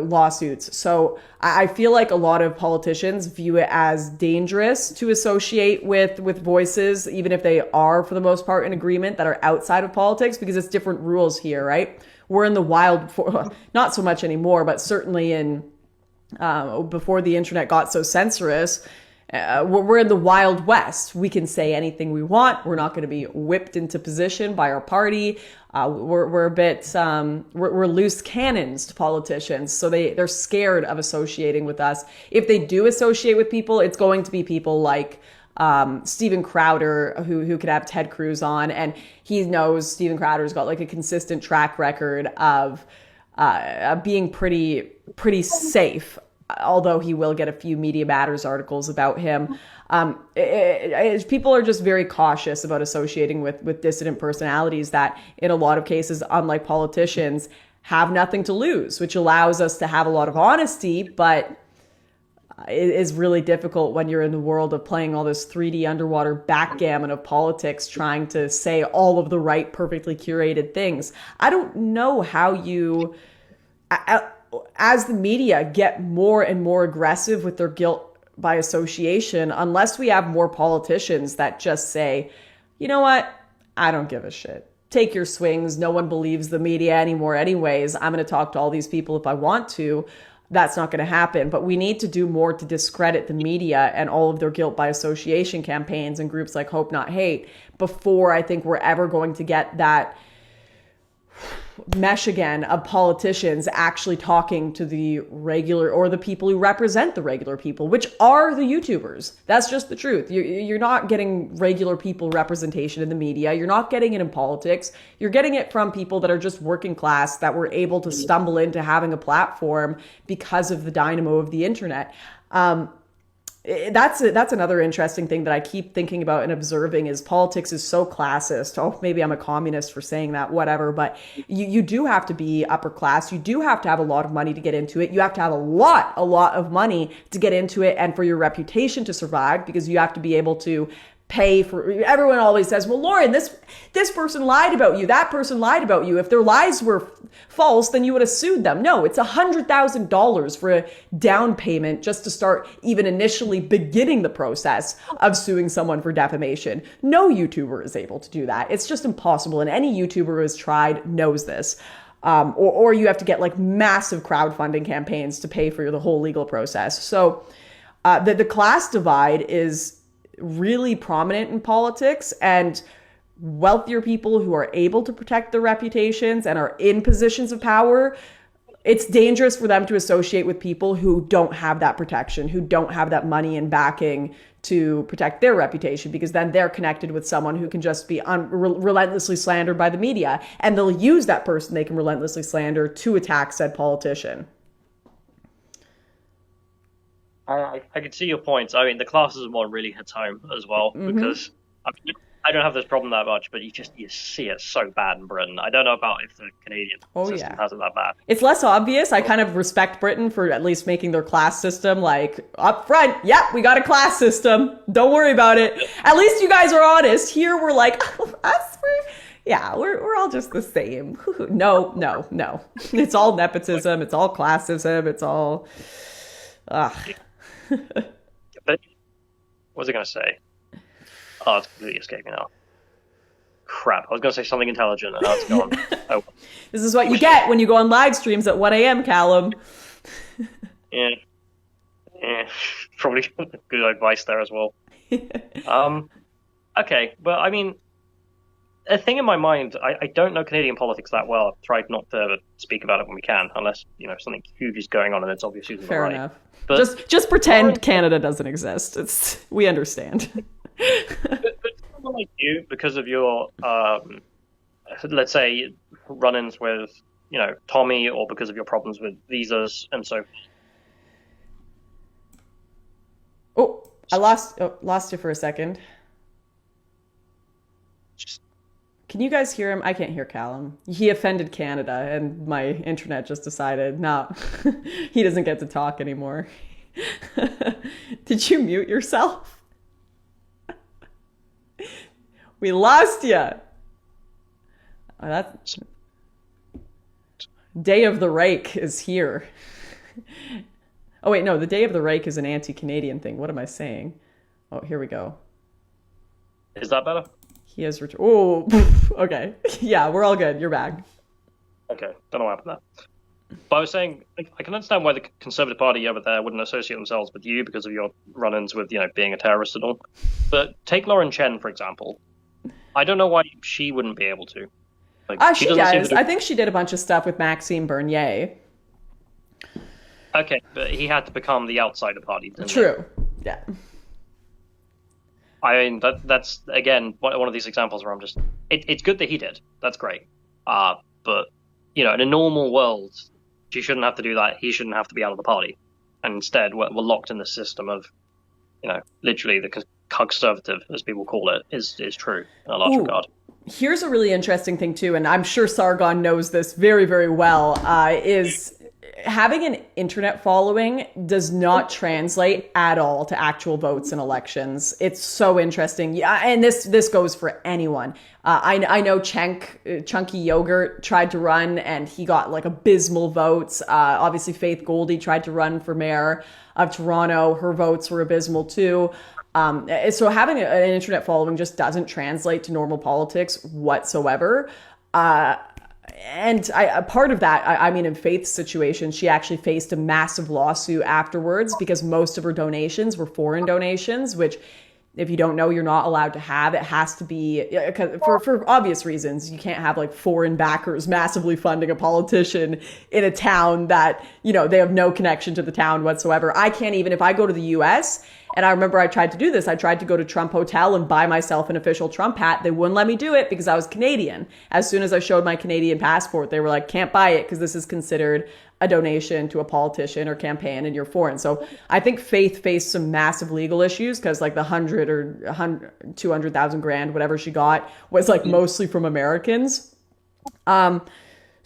lawsuits. So I feel like a lot of politicians view it as dangerous to associate with voices, even if they are for the most part in agreement, that are outside of politics, because it's different rules here, right? We're in the wild, not so much anymore, but certainly in before the internet got so censorious, we're in the Wild West. We can say anything we want. We're not going to be whipped into position by our party. We're a bit, we're loose cannons to politicians. So they're scared of associating with us. If they do associate with people, it's going to be people like Steven Crowder, who could have Ted Cruz on. And he knows Steven Crowder's got like a consistent track record of being pretty safe, although he will get a few Media Matters articles about him. People are just very cautious about associating with dissident personalities that, in a lot of cases, unlike politicians, have nothing to lose, which allows us to have a lot of honesty, but it is really difficult when you're in the world of playing all this 3D underwater backgammon of politics, trying to say all of the right, perfectly curated things. I don't know how you, as the media, get more and more aggressive with their guilt by association, unless we have more politicians that just say, you know what, I don't give a shit. Take your swings. No one believes the media anymore anyways. I'm going to talk to all these people if I want to. That's not going to happen. But we need to do more to discredit the media and all of their guilt by association campaigns and groups like Hope Not Hate before I think we're ever going to get that mesh again of politicians actually talking to the regular, or the people who represent the regular people, which are the YouTubers. That's just the truth. You're not getting regular people representation in the media. You're not getting it in politics. You're getting it from people that are just working class, that were able to stumble into having a platform because of the dynamo of the internet. That's another interesting thing that I keep thinking about and observing is politics is so classist. Oh, maybe I'm a communist for saying that, whatever. But you do have to be upper class. You do have to have a lot of money to get into it. You have to have a lot of money to get into it and for your reputation to survive, because you have to be able to pay for. Everyone always says, well, Lauren, this person lied about you. That person lied about you. If their lies were false, then you would have sued them. No, it's $100,000 for a down payment just to start even initially beginning the process of suing someone for defamation. No YouTuber is able to do that. It's just impossible. And any YouTuber who has tried knows this. Or you have to get like massive crowdfunding campaigns to pay for the whole legal process. So the class divide is really prominent in politics, and wealthier people who are able to protect their reputations and are in positions of power, it's dangerous for them to associate with people who don't have that protection, who don't have that money and backing to protect their reputation, because then they're connected with someone who can just be relentlessly slandered by the media, and they'll use that person they can relentlessly slander to attack said politician. I can see your points. I mean, the classism one really hits home as well, because I don't have this problem that much, but you see it so bad in Britain. I don't know about if the Canadian system has it that bad. It's less obvious. I kind of respect Britain for at least making their class system like up front. Yep, we got a class system. Don't worry about it. At least you guys are honest. Here we're like, we're all just the same. No. It's all nepotism. It's all classism. It's all. But what was I going to say? Oh, it's completely escaped me now. Crap, I was going to say something intelligent, and now it's gone. Oh. This is what you get when you go on live streams at 1 a.m., Callum. Yeah. Probably good advice there as well. Okay, well, I mean, a thing in my mind, I don't know Canadian politics that well. I've tried not to speak about it when we can, unless, something huge is going on and it's obviously fair right. enough. But just pretend Canada doesn't exist. We understand. but someone like you, because of your, let's say, run-ins with, Tommy, or because of your problems with visas and so. Oh, I lost you for a second. Can you guys hear him? I can't hear Callum. He offended Canada, and my internet just decided, no, he doesn't get to talk anymore. Did you mute yourself? We lost you. Oh, that's... Day of the Rake is here. Oh, wait, no, the Day of the Rake is an anti-Canadian thing. What am I saying? Oh, here we go. Is that better? He has returned. Oh, okay. Yeah, we're all good. You're back. Okay, don't know what happened But I was saying, I can understand why the Conservative Party over there wouldn't associate themselves with you because of your run-ins with, being a terrorist and all. But take Lauren Chen, for example. I don't know why she wouldn't be able to. She does. I think she did a bunch of stuff with Maxime Bernier. Okay, but he had to become the outsider party, didn't True. Yeah. I mean, that's again one of these examples where I'm just. It's good that he did. That's great. But in a normal world, she shouldn't have to do that. He shouldn't have to be out of the party. And instead, we're locked in the system of, literally the conservative, as people call it, is true in a large regard. Here's a really interesting thing too, and I'm sure Sargon knows this very, very well, is having an internet following does not translate at all to actual votes in elections. It's so interesting. Yeah, and this goes for anyone. I know Chunky Yogurt tried to run and he got like abysmal votes. Obviously Faith Goldie tried to run for mayor of Toronto. Her votes were abysmal too. So having an internet following just doesn't translate to normal politics whatsoever. And part of that, I mean, in Faith's situation, she actually faced a massive lawsuit afterwards because most of her donations were foreign donations, which, if you don't know, you're not allowed to have. It has to be, for obvious reasons. You can't have like foreign backers massively funding a politician in a town that, they have no connection to the town whatsoever. I can't even, if I go to the US, and I remember I tried to do this. I tried to go to Trump Hotel and buy myself an official Trump hat. They wouldn't let me do it because I was Canadian. As soon as I showed my Canadian passport, they were like, can't buy it because this is considered a donation to a politician or campaign and you're foreign. So I think Faith faced some massive legal issues because like the 100 or 200,000 grand, whatever she got, was like mostly from Americans.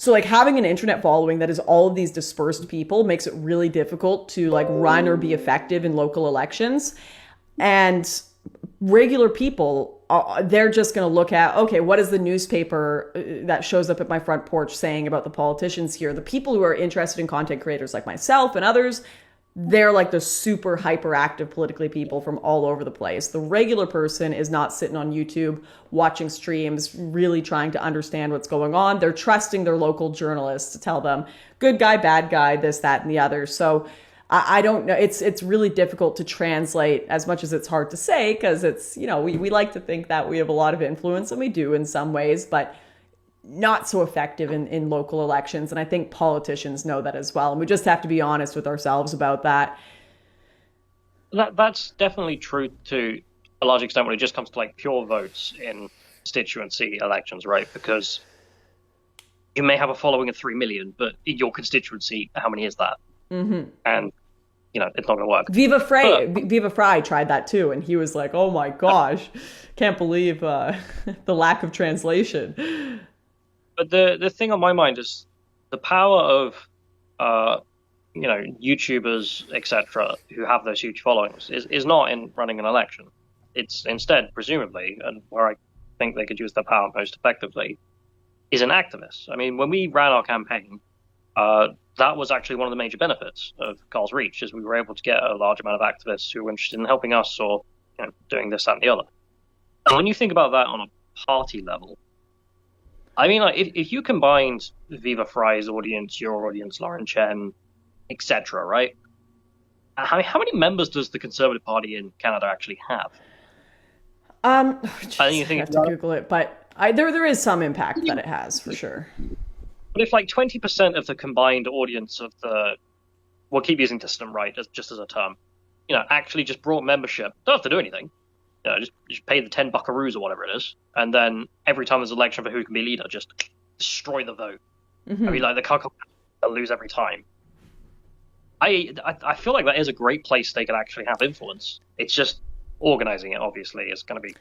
So like having an internet following that is all of these dispersed people makes it really difficult to like run or be effective in local elections. And regular people, they're just going to look at, okay, what is the newspaper that shows up at my front porch saying about the politicians here? The people who are interested in content creators like myself and others, they're like the super hyperactive politically people from all over the place. The regular person is not sitting on YouTube watching streams, really trying to understand what's going on. They're trusting their local journalists to tell them good guy, bad guy, this, that, and the other. So I don't know. It's really difficult to translate, as much as it's hard to say, because it's, we like to think that we have a lot of influence, and we do in some ways, but not so effective in local elections. And I think politicians know that as well. And we just have to be honest with ourselves about that. That's definitely true to a large extent when it just comes to like pure votes in constituency elections, right? Because you may have a following of 3 million, but in your constituency, how many is that? Mm-hmm. And it's not going to work. Viva Frei tried that too, and he was like, "Oh my gosh, can't believe the lack of translation." But the thing on my mind is the power of YouTubers, etc., who have those huge followings is not in running an election. It's instead, presumably, and where I think they could use their power most effectively, is an activist. I mean, when we ran our campaign, that was actually one of the major benefits of Carl's reach, is we were able to get a large amount of activists who were interested in helping us or doing this, that, and the other. And when you think about that on a party level, I mean, like, if you combined Viva Frei's audience, your audience, Lauren Chen, etc., right? How many members does the Conservative Party in Canada actually have? I have to Google it, but there is some impact that it has, for sure. But if like 20% of the combined audience of we'll keep using dissident right just as a term, actually just brought membership, don't have to do anything. Just pay the 10 buckaroos or whatever it is, and then every time there's an election for who can be leader, just destroy the vote. Mm-hmm. I mean, like the Callum will lose every time. I feel like that is a great place they could actually have influence. It's just organizing it, obviously, is going to be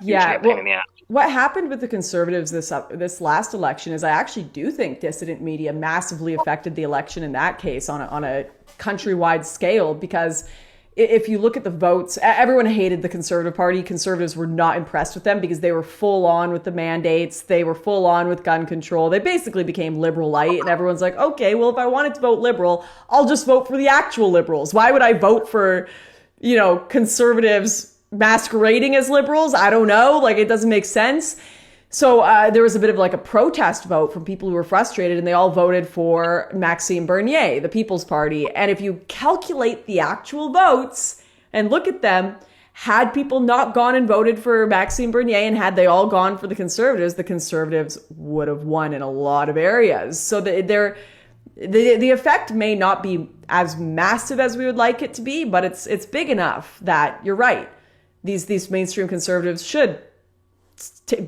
a pain in the ass. What happened with the Conservatives this last election is I actually do think dissident media massively affected the election in that case on a countrywide scale, because if you look at the votes, everyone hated the Conservative Party. Conservatives were not impressed with them because they were full on with the mandates. They were full on with gun control. They basically became liberal light, and everyone's like, okay, well, if I wanted to vote liberal, I'll just vote for the actual liberals. Why would I vote for, conservatives masquerading as liberals? I don't know. Like, it doesn't make sense. So there was a bit of like a protest vote from people who were frustrated, and they all voted for Maxime Bernier, the People's Party. And if you calculate the actual votes and look at them, had people not gone and voted for Maxime Bernier and had they all gone for the Conservatives would have won in a lot of areas. So the effect may not be as massive as we would like it to be, but it's big enough that you're right. These mainstream Conservatives should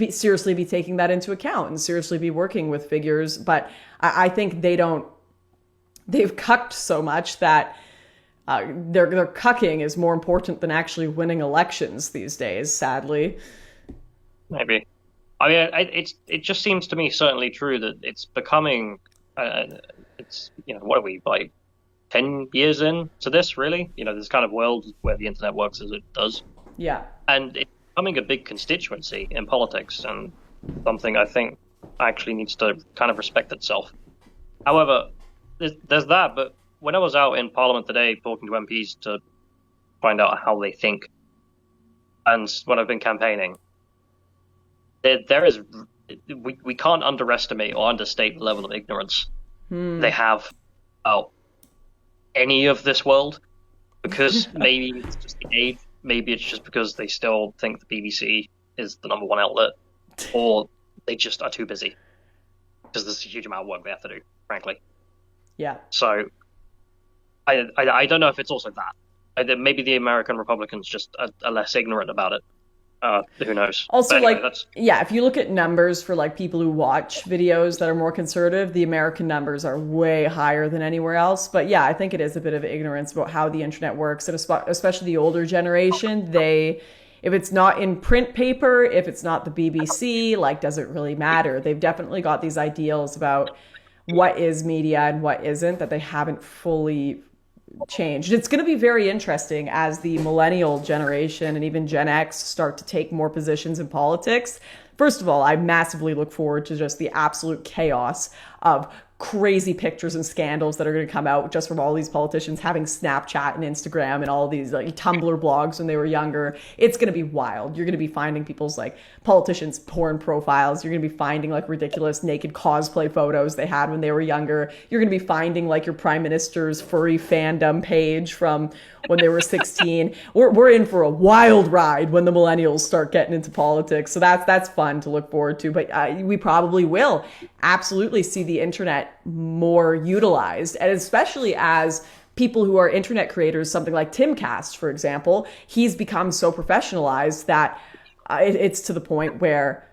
seriously be taking that into account and seriously be working with figures. But I think they've cucked so much that their cucking is more important than actually winning elections these days, sadly. Maybe. I mean, it just seems to me certainly true that it's becoming, it's, what are we, like 10 years into this, really? This kind of world where the internet works as it does. Yeah. And it's becoming a big constituency in politics, and something I think actually needs to kind of respect itself. However, there's that, but when I was out in Parliament today talking to MPs to find out how they think, and when I've been campaigning, we can't underestimate or understate the level of ignorance they have about any of this world, because maybe it's just the age, maybe it's just because they still think the BBC is the number one outlet, or they just are too busy because there's a huge amount of work they have to do, frankly. Yeah. So I don't know if it's also that. Maybe the American Republicans just are less ignorant about it. Who knows? Also, anyway, if you look at numbers for like people who watch videos that are more conservative, the American numbers are way higher than anywhere else. But yeah, I think it is a bit of ignorance about how the internet works, and especially the older generation. If it's not in print paper, if it's not the BBC, like, does it really matter? They've definitely got these ideals about what is media and what isn't that they haven't fully changed. It's going to be very interesting as the millennial generation and even Gen X start to take more positions in politics. First of all, I massively look forward to just the absolute chaos of crazy pictures and scandals that are going to come out just from all these politicians having Snapchat and Instagram and all these like Tumblr blogs when they were younger. It's going to be wild. You're going to be finding people's like politicians' porn profiles. You're going to be finding like ridiculous naked cosplay photos they had when they were younger. You're going to be finding like your prime minister's furry fandom page from when they were 16. We're in for a wild ride when the millennials start getting into politics. So that's fun to look forward to. But we probably will absolutely see the internet more utilized, and especially as people who are internet creators, something like Timcast, for example, he's become so professionalized that it's to the point where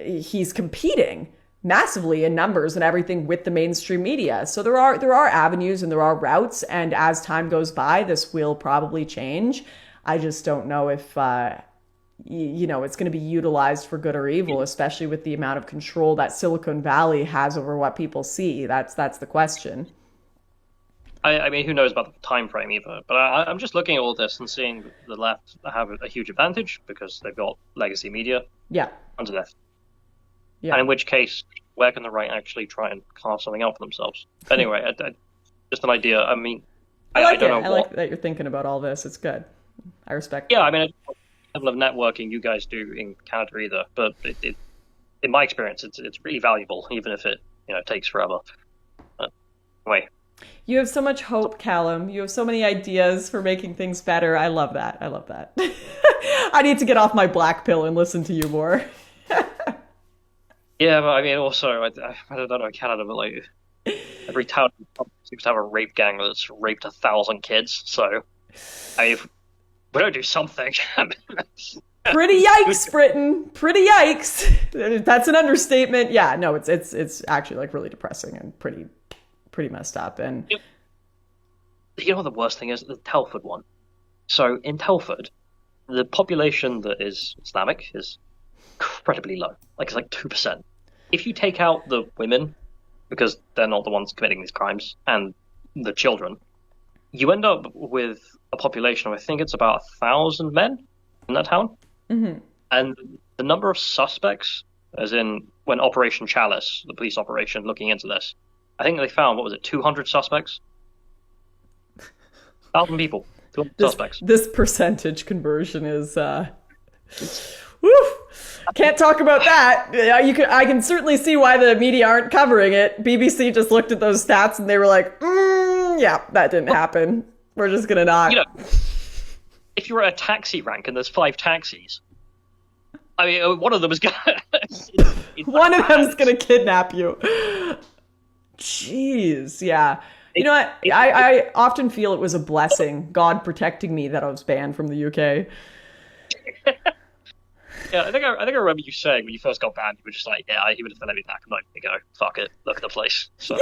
he's competing massively in numbers and everything with the mainstream media. So there are avenues and there are routes, and as time goes by, this will probably change. I just don't know if it's going to be utilized for good or evil, especially with the amount of control that Silicon Valley has over what people see. That's the question. I mean, who knows about the time frame either? But I'm just looking at all this and seeing the left have a huge advantage because they've got legacy media. Yeah. Under left. Yeah. And in which case, where can the right actually try and carve something out for themselves? Anyway, just an idea. I mean, I don't know. I like that you're thinking about all this. It's good. I respect. Yeah, I mean, level of networking you guys do in Canada either, but in my experience, it's really valuable, even if it takes forever. Anyway. You have so much hope, Callum. You have so many ideas for making things better. I love that. I need to get off my black pill and listen to you more. Yeah, but I mean, also, I don't know in Canada, but like every town seems to have a rape gang that's raped 1,000 kids. So, if we don't do something. Pretty yikes, Britain. Pretty yikes. That's an understatement. Yeah, no, it's actually like really depressing and pretty messed up. And you know what the worst thing is? The Telford one. So in Telford, the population that is Islamic is incredibly low. Like, it's like 2%. If you take out the women, because they're not the ones committing these crimes, and the children, you end up with a population of, I think it's about 1,000 men in that town. Mm-hmm. And the number of suspects, as in when Operation Chalice, the police operation looking into this, I think they found, 200 suspects? 1,000 people, 200 suspects. This percentage conversion is, woo! Can't talk about that. Yeah, I can certainly see why the media aren't covering it. BBC just looked at those stats and they were like, yeah, that didn't happen. We're just gonna not. If you're at a taxi rank and there's 5 taxis, I mean, one of them is gonna. One of them's gonna kidnap you. Jeez, yeah. You know what? I often feel it was a blessing, God protecting me, that I was banned from the UK. Yeah, I think I remember you saying when you first got banned, you were just like, yeah, he would have let me back. I'm not gonna go. Fuck it. Look at the place. So.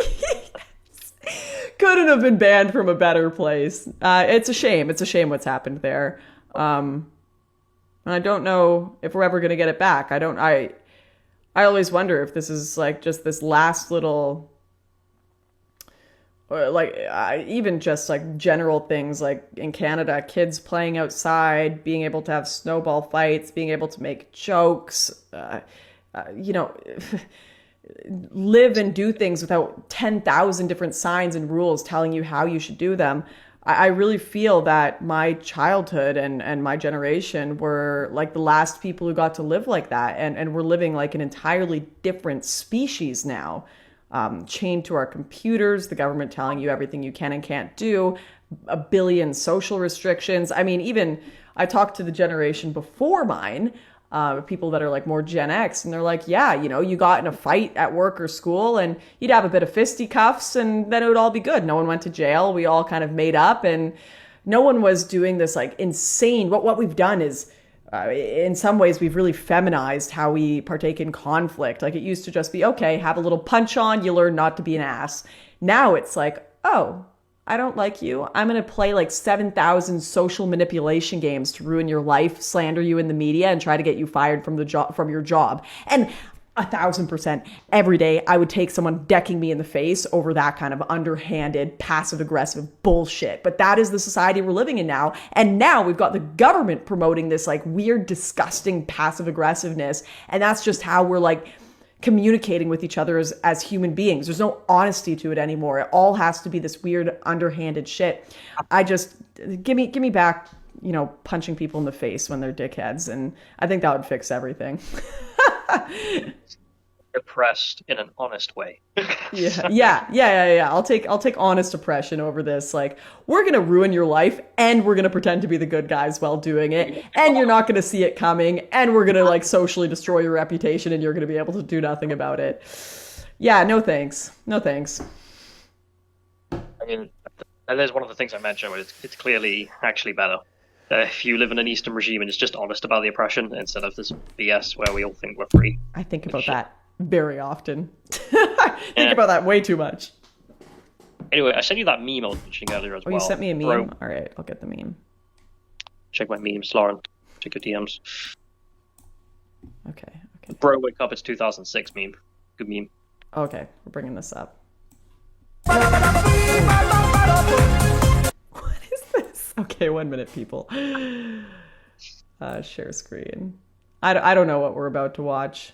Couldn't have been banned from a better place. It's a shame. It's a shame what's happened there. And I don't know if we're ever going to get it back. I always wonder if this is like just this last little, even just like general things like in Canada, kids playing outside, being able to have snowball fights, being able to make jokes, live and do things without 10,000 different signs and rules telling you how you should do them. I really feel that my childhood and my generation were like the last people who got to live like that. And we're living like an entirely different species now, chained to our computers, the government telling you everything you can and can't do, a billion social restrictions. I mean, even I talked to the generation before mine, people that are like more Gen X, and they're like, yeah, you got in a fight at work or school and you'd have a bit of fisticuffs and then it would all be good. No one went to jail. We all kind of made up, and no one was doing this like insane. What we've done is, in some ways, we've really feminized how we partake in conflict. Like it used to just be, okay, have a little punch on, you learn not to be an ass. Now it's like, oh, I don't like you. I'm going to play like 7,000 social manipulation games to ruin your life, slander you in the media, and try to get you fired from from your job. And 1,000% every day, I would take someone decking me in the face over that kind of underhanded, passive-aggressive bullshit. But that is the society we're living in now. And now we've got the government promoting this like weird, disgusting passive-aggressiveness. And that's just how we're like communicating with each other as human beings. There's no honesty to it anymore. It all has to be this weird, underhanded shit. I just, give me back, punching people in the face when they're dickheads. And I think that would fix everything. Oppressed in an honest way. Yeah. I'll take honest oppression over this. Like, we're gonna ruin your life, and we're gonna pretend to be the good guys while doing it, and you're not gonna see it coming, and we're gonna like socially destroy your reputation, and you're gonna be able to do nothing about it. Yeah, no thanks. I mean, and there's one of the things I mentioned where it's clearly actually better. If you live in an Eastern regime and it's just honest about the oppression instead of this BS where we all think we're free. I think about that very often. Think about that way too much. Anyway, I sent you that meme I was mentioning earlier as well. You sent me a meme? Bro. All right, I'll get the meme. Check my memes, Lauren. Check your DMs. Okay. Bro, wake up, it's 2006 meme. Good meme. Okay, we're bringing this up. What is this? Okay, 1 minute, people. Share screen. I don't know what we're about to watch.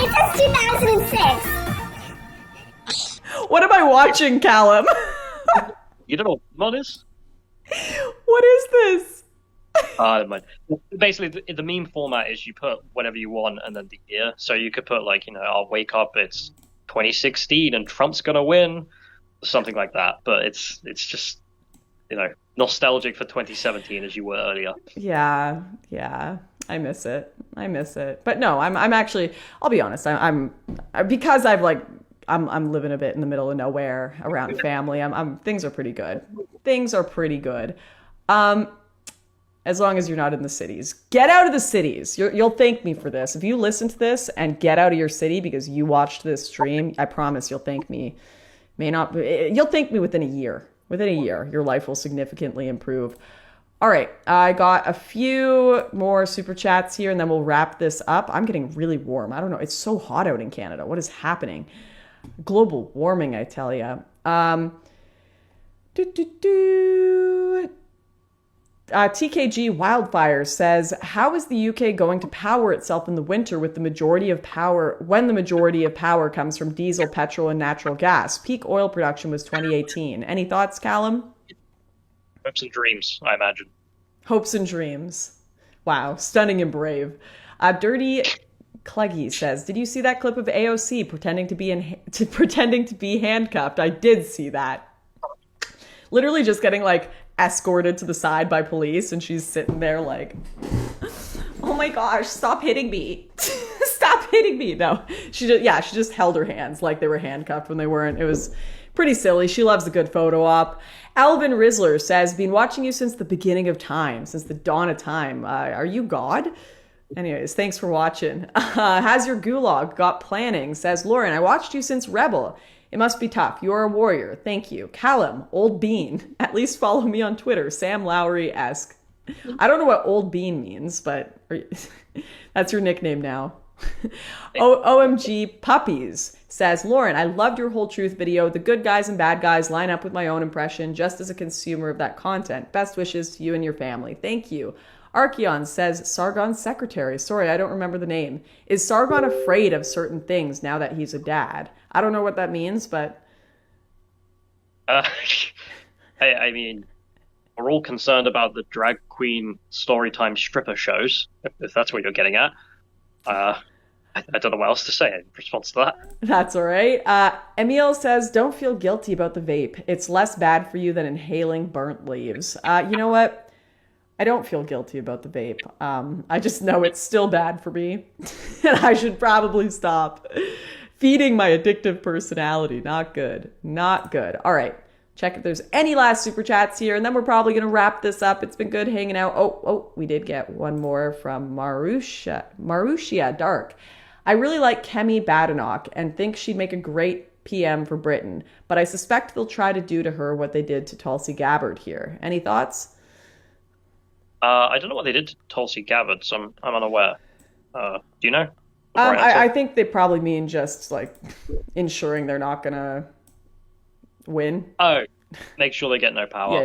It says 2006. What am I watching, Callum? You don't know what mod is? What is this? Never mind. Basically, the meme format is you put whatever you want and then the year. So you could put like, I'll wake up, it's 2016 and Trump's gonna win, something like that. But it's just, nostalgic for 2017 as you were earlier. Yeah. I miss it. But no, I'm actually, I'll be honest. I'm because I'm living a bit in the middle of nowhere around family. Things are pretty good. As long as you're not in the cities. Get out of the cities. You'll thank me for this. If you listen to this and get out of your city because you watched this stream, I promise you'll thank me. You'll thank me within a year. Within a year, your life will significantly improve. All right, I got a few more super chats here, and then we'll wrap this up. I'm getting really warm. I don't know. It's so hot out in Canada. What is happening? Global warming, I tell you. TKG Wildfire says, how is the UK going to power itself in the winter with the majority of power when the majority of power comes from diesel, petrol, and natural gas? Peak oil production was 2018. Any thoughts, Callum? Hopes and dreams, I imagine. Hopes and dreams. Wow, stunning and brave. Dirty Cleggy says, did you see that clip of AOC pretending to be handcuffed? I did see that. Literally just getting like escorted to the side by police, and she's sitting there like, oh my gosh, stop hitting me. Stop hitting me. No, she just held her hands like they were handcuffed when they weren't. It was pretty silly. She loves a good photo op. Alvin Rizzler says, been watching you since the beginning of time, since the dawn of time. Are you God? Anyways, thanks for watching. Has your gulag got planning? Says Lauren, I watched you since Rebel. It must be tough. You're a warrior. Thank you. Callum, Old Bean. At least follow me on Twitter. Sam Lowry-esque. I don't know what Old Bean means, but that's your nickname now. OMG Puppies says, Lauren, I loved your whole truth video. The good guys and bad guys line up with my own impression just as a consumer of that content. Best wishes to you and your family. Thank you. Archeon says, Sargon's secretary. Sorry, I don't remember the name. Is Sargon afraid of certain things now that he's a dad? I don't know what that means, but... I mean, we're all concerned about the drag queen storytime stripper shows, if that's what you're getting at. I don't know what else to say in response to that. That's all right. Emil says, don't feel guilty about the vape. It's less bad for you than inhaling burnt leaves. You know what? I don't feel guilty about the vape. I just know it's still bad for me. And I should probably stop feeding my addictive personality. Not good. Not good. All right. Check if there's any last super chats here, and then we're probably going to wrap this up. It's been good hanging out. Oh, we did get one more from Marussia Dark. I really like Kemi Badenoch and think she'd make a great PM for Britain, but I suspect they'll try to do to her what they did to Tulsi Gabbard here. Any thoughts? I don't know what they did to Tulsi Gabbard, so I'm unaware. Do you know? I think they probably mean just like ensuring they're not gonna win. Oh, make sure they get no power.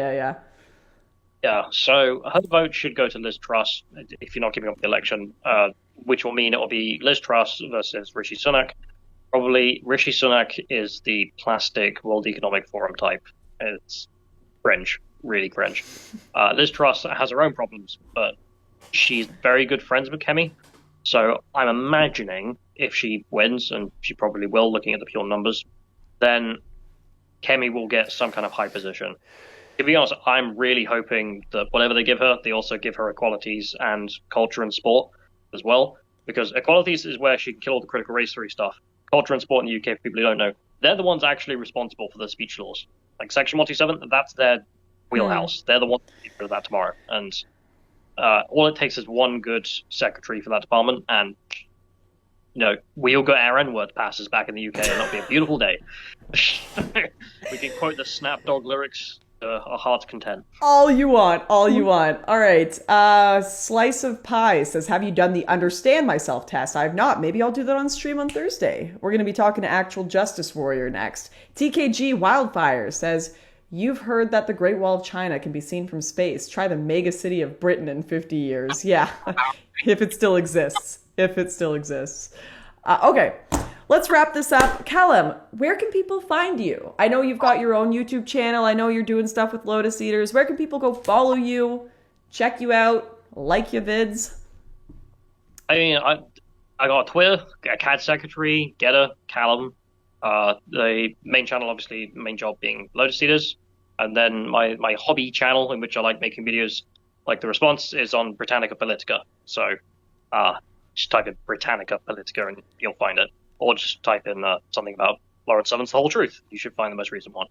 Yeah, so her vote should go to Liz Truss if you're not giving up the election, which will mean it will be Liz Truss versus Rishi Sunak. Probably Rishi Sunak is the plastic World Economic Forum type. It's cringe. Really cringe. Liz Truss has her own problems, but she's very good friends with Kemi. So I'm imagining if she wins, and she probably will, looking at the pure numbers, then Kemi will get some kind of high position. To be honest, I'm really hoping that whatever they give her, they also give her equalities and culture and sport as well. Because equalities is where she can kill all the critical race theory stuff. Culture and sport in the UK, for people who don't know, they're the ones actually responsible for the speech laws. Like Section 127, that's their wheelhouse. They're the ones that do that tomorrow. And all it takes is one good secretary for that department, and we'll get our N-word passes back in the UK, and it'll be a beautiful day. We can quote the Snapdog lyrics to our heart's content. All you want. All right. Slice of Pie says, have you done the Understand Myself test? I have not. Maybe I'll do that on stream on Thursday. We're going to be talking to actual Justice Warrior next. TKG Wildfire says, you've heard that the Great Wall of China can be seen from space. Try the mega city of Britain in 50 years. Yeah, if it still exists. Okay, let's wrap this up. Callum, where can people find you? I know you've got your own YouTube channel. I know you're doing stuff with Lotus Eaters. Where can people go follow you, check you out, like your vids? I mean, I got Twitter, Akkad Secretary, Getter, Callum. The main channel, obviously, main job being Lotus Eaters. And then my hobby channel, in which I like making videos, like The Response, is on Britannica Politica. So just type in Britannica Politica and you'll find it. Or just type in something about Lawrence Southern's The Whole Truth. You should find the most recent one.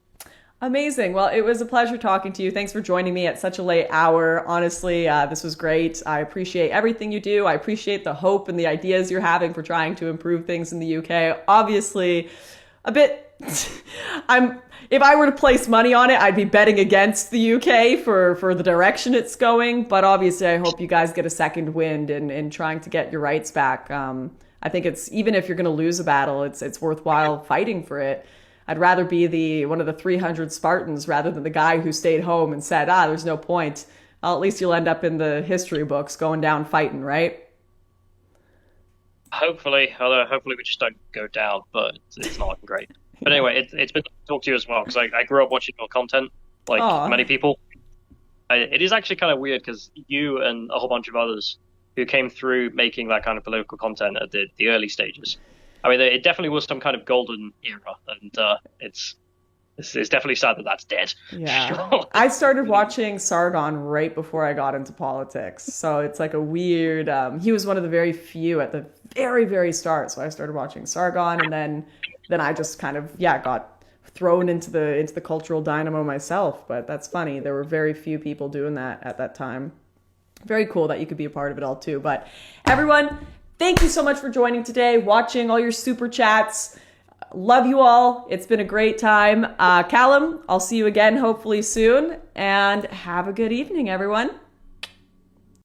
Amazing. Well, it was a pleasure talking to you. Thanks for joining me at such a late hour. Honestly, this was great. I appreciate everything you do. I appreciate the hope and the ideas you're having for trying to improve things in the UK. Obviously, a bit... If I were to place money on it, I'd be betting against the UK for the direction it's going. But obviously, I hope you guys get a second wind in trying to get your rights back. I think it's, even if you're going to lose a battle, it's worthwhile fighting for it. I'd rather be one of the 300 Spartans rather than the guy who stayed home and said, there's no point. Well, at least you'll end up in the history books going down fighting, right? Hopefully, although hopefully we just don't go down, but it's not looking great. But anyway, it's been nice to talk to you as well, because I grew up watching your content, like Aw. many people. It is actually kind of weird, because you and a whole bunch of others who came through making that kind of political content at the early stages. I mean, it definitely was some kind of golden era, and it's definitely sad that that's dead. Yeah. I started watching Sargon right before I got into politics. So it's like a weird, he was one of the very few at the very, very start. So I started watching Sargon, and then I just kind of, got thrown into the cultural dynamo myself. But that's funny. There were very few people doing that at that time. Very cool that you could be a part of it all too. But everyone, thank you so much for joining today, watching all your super chats. Love you all. It's been a great time. Callum, I'll see you again hopefully soon. And have a good evening, everyone.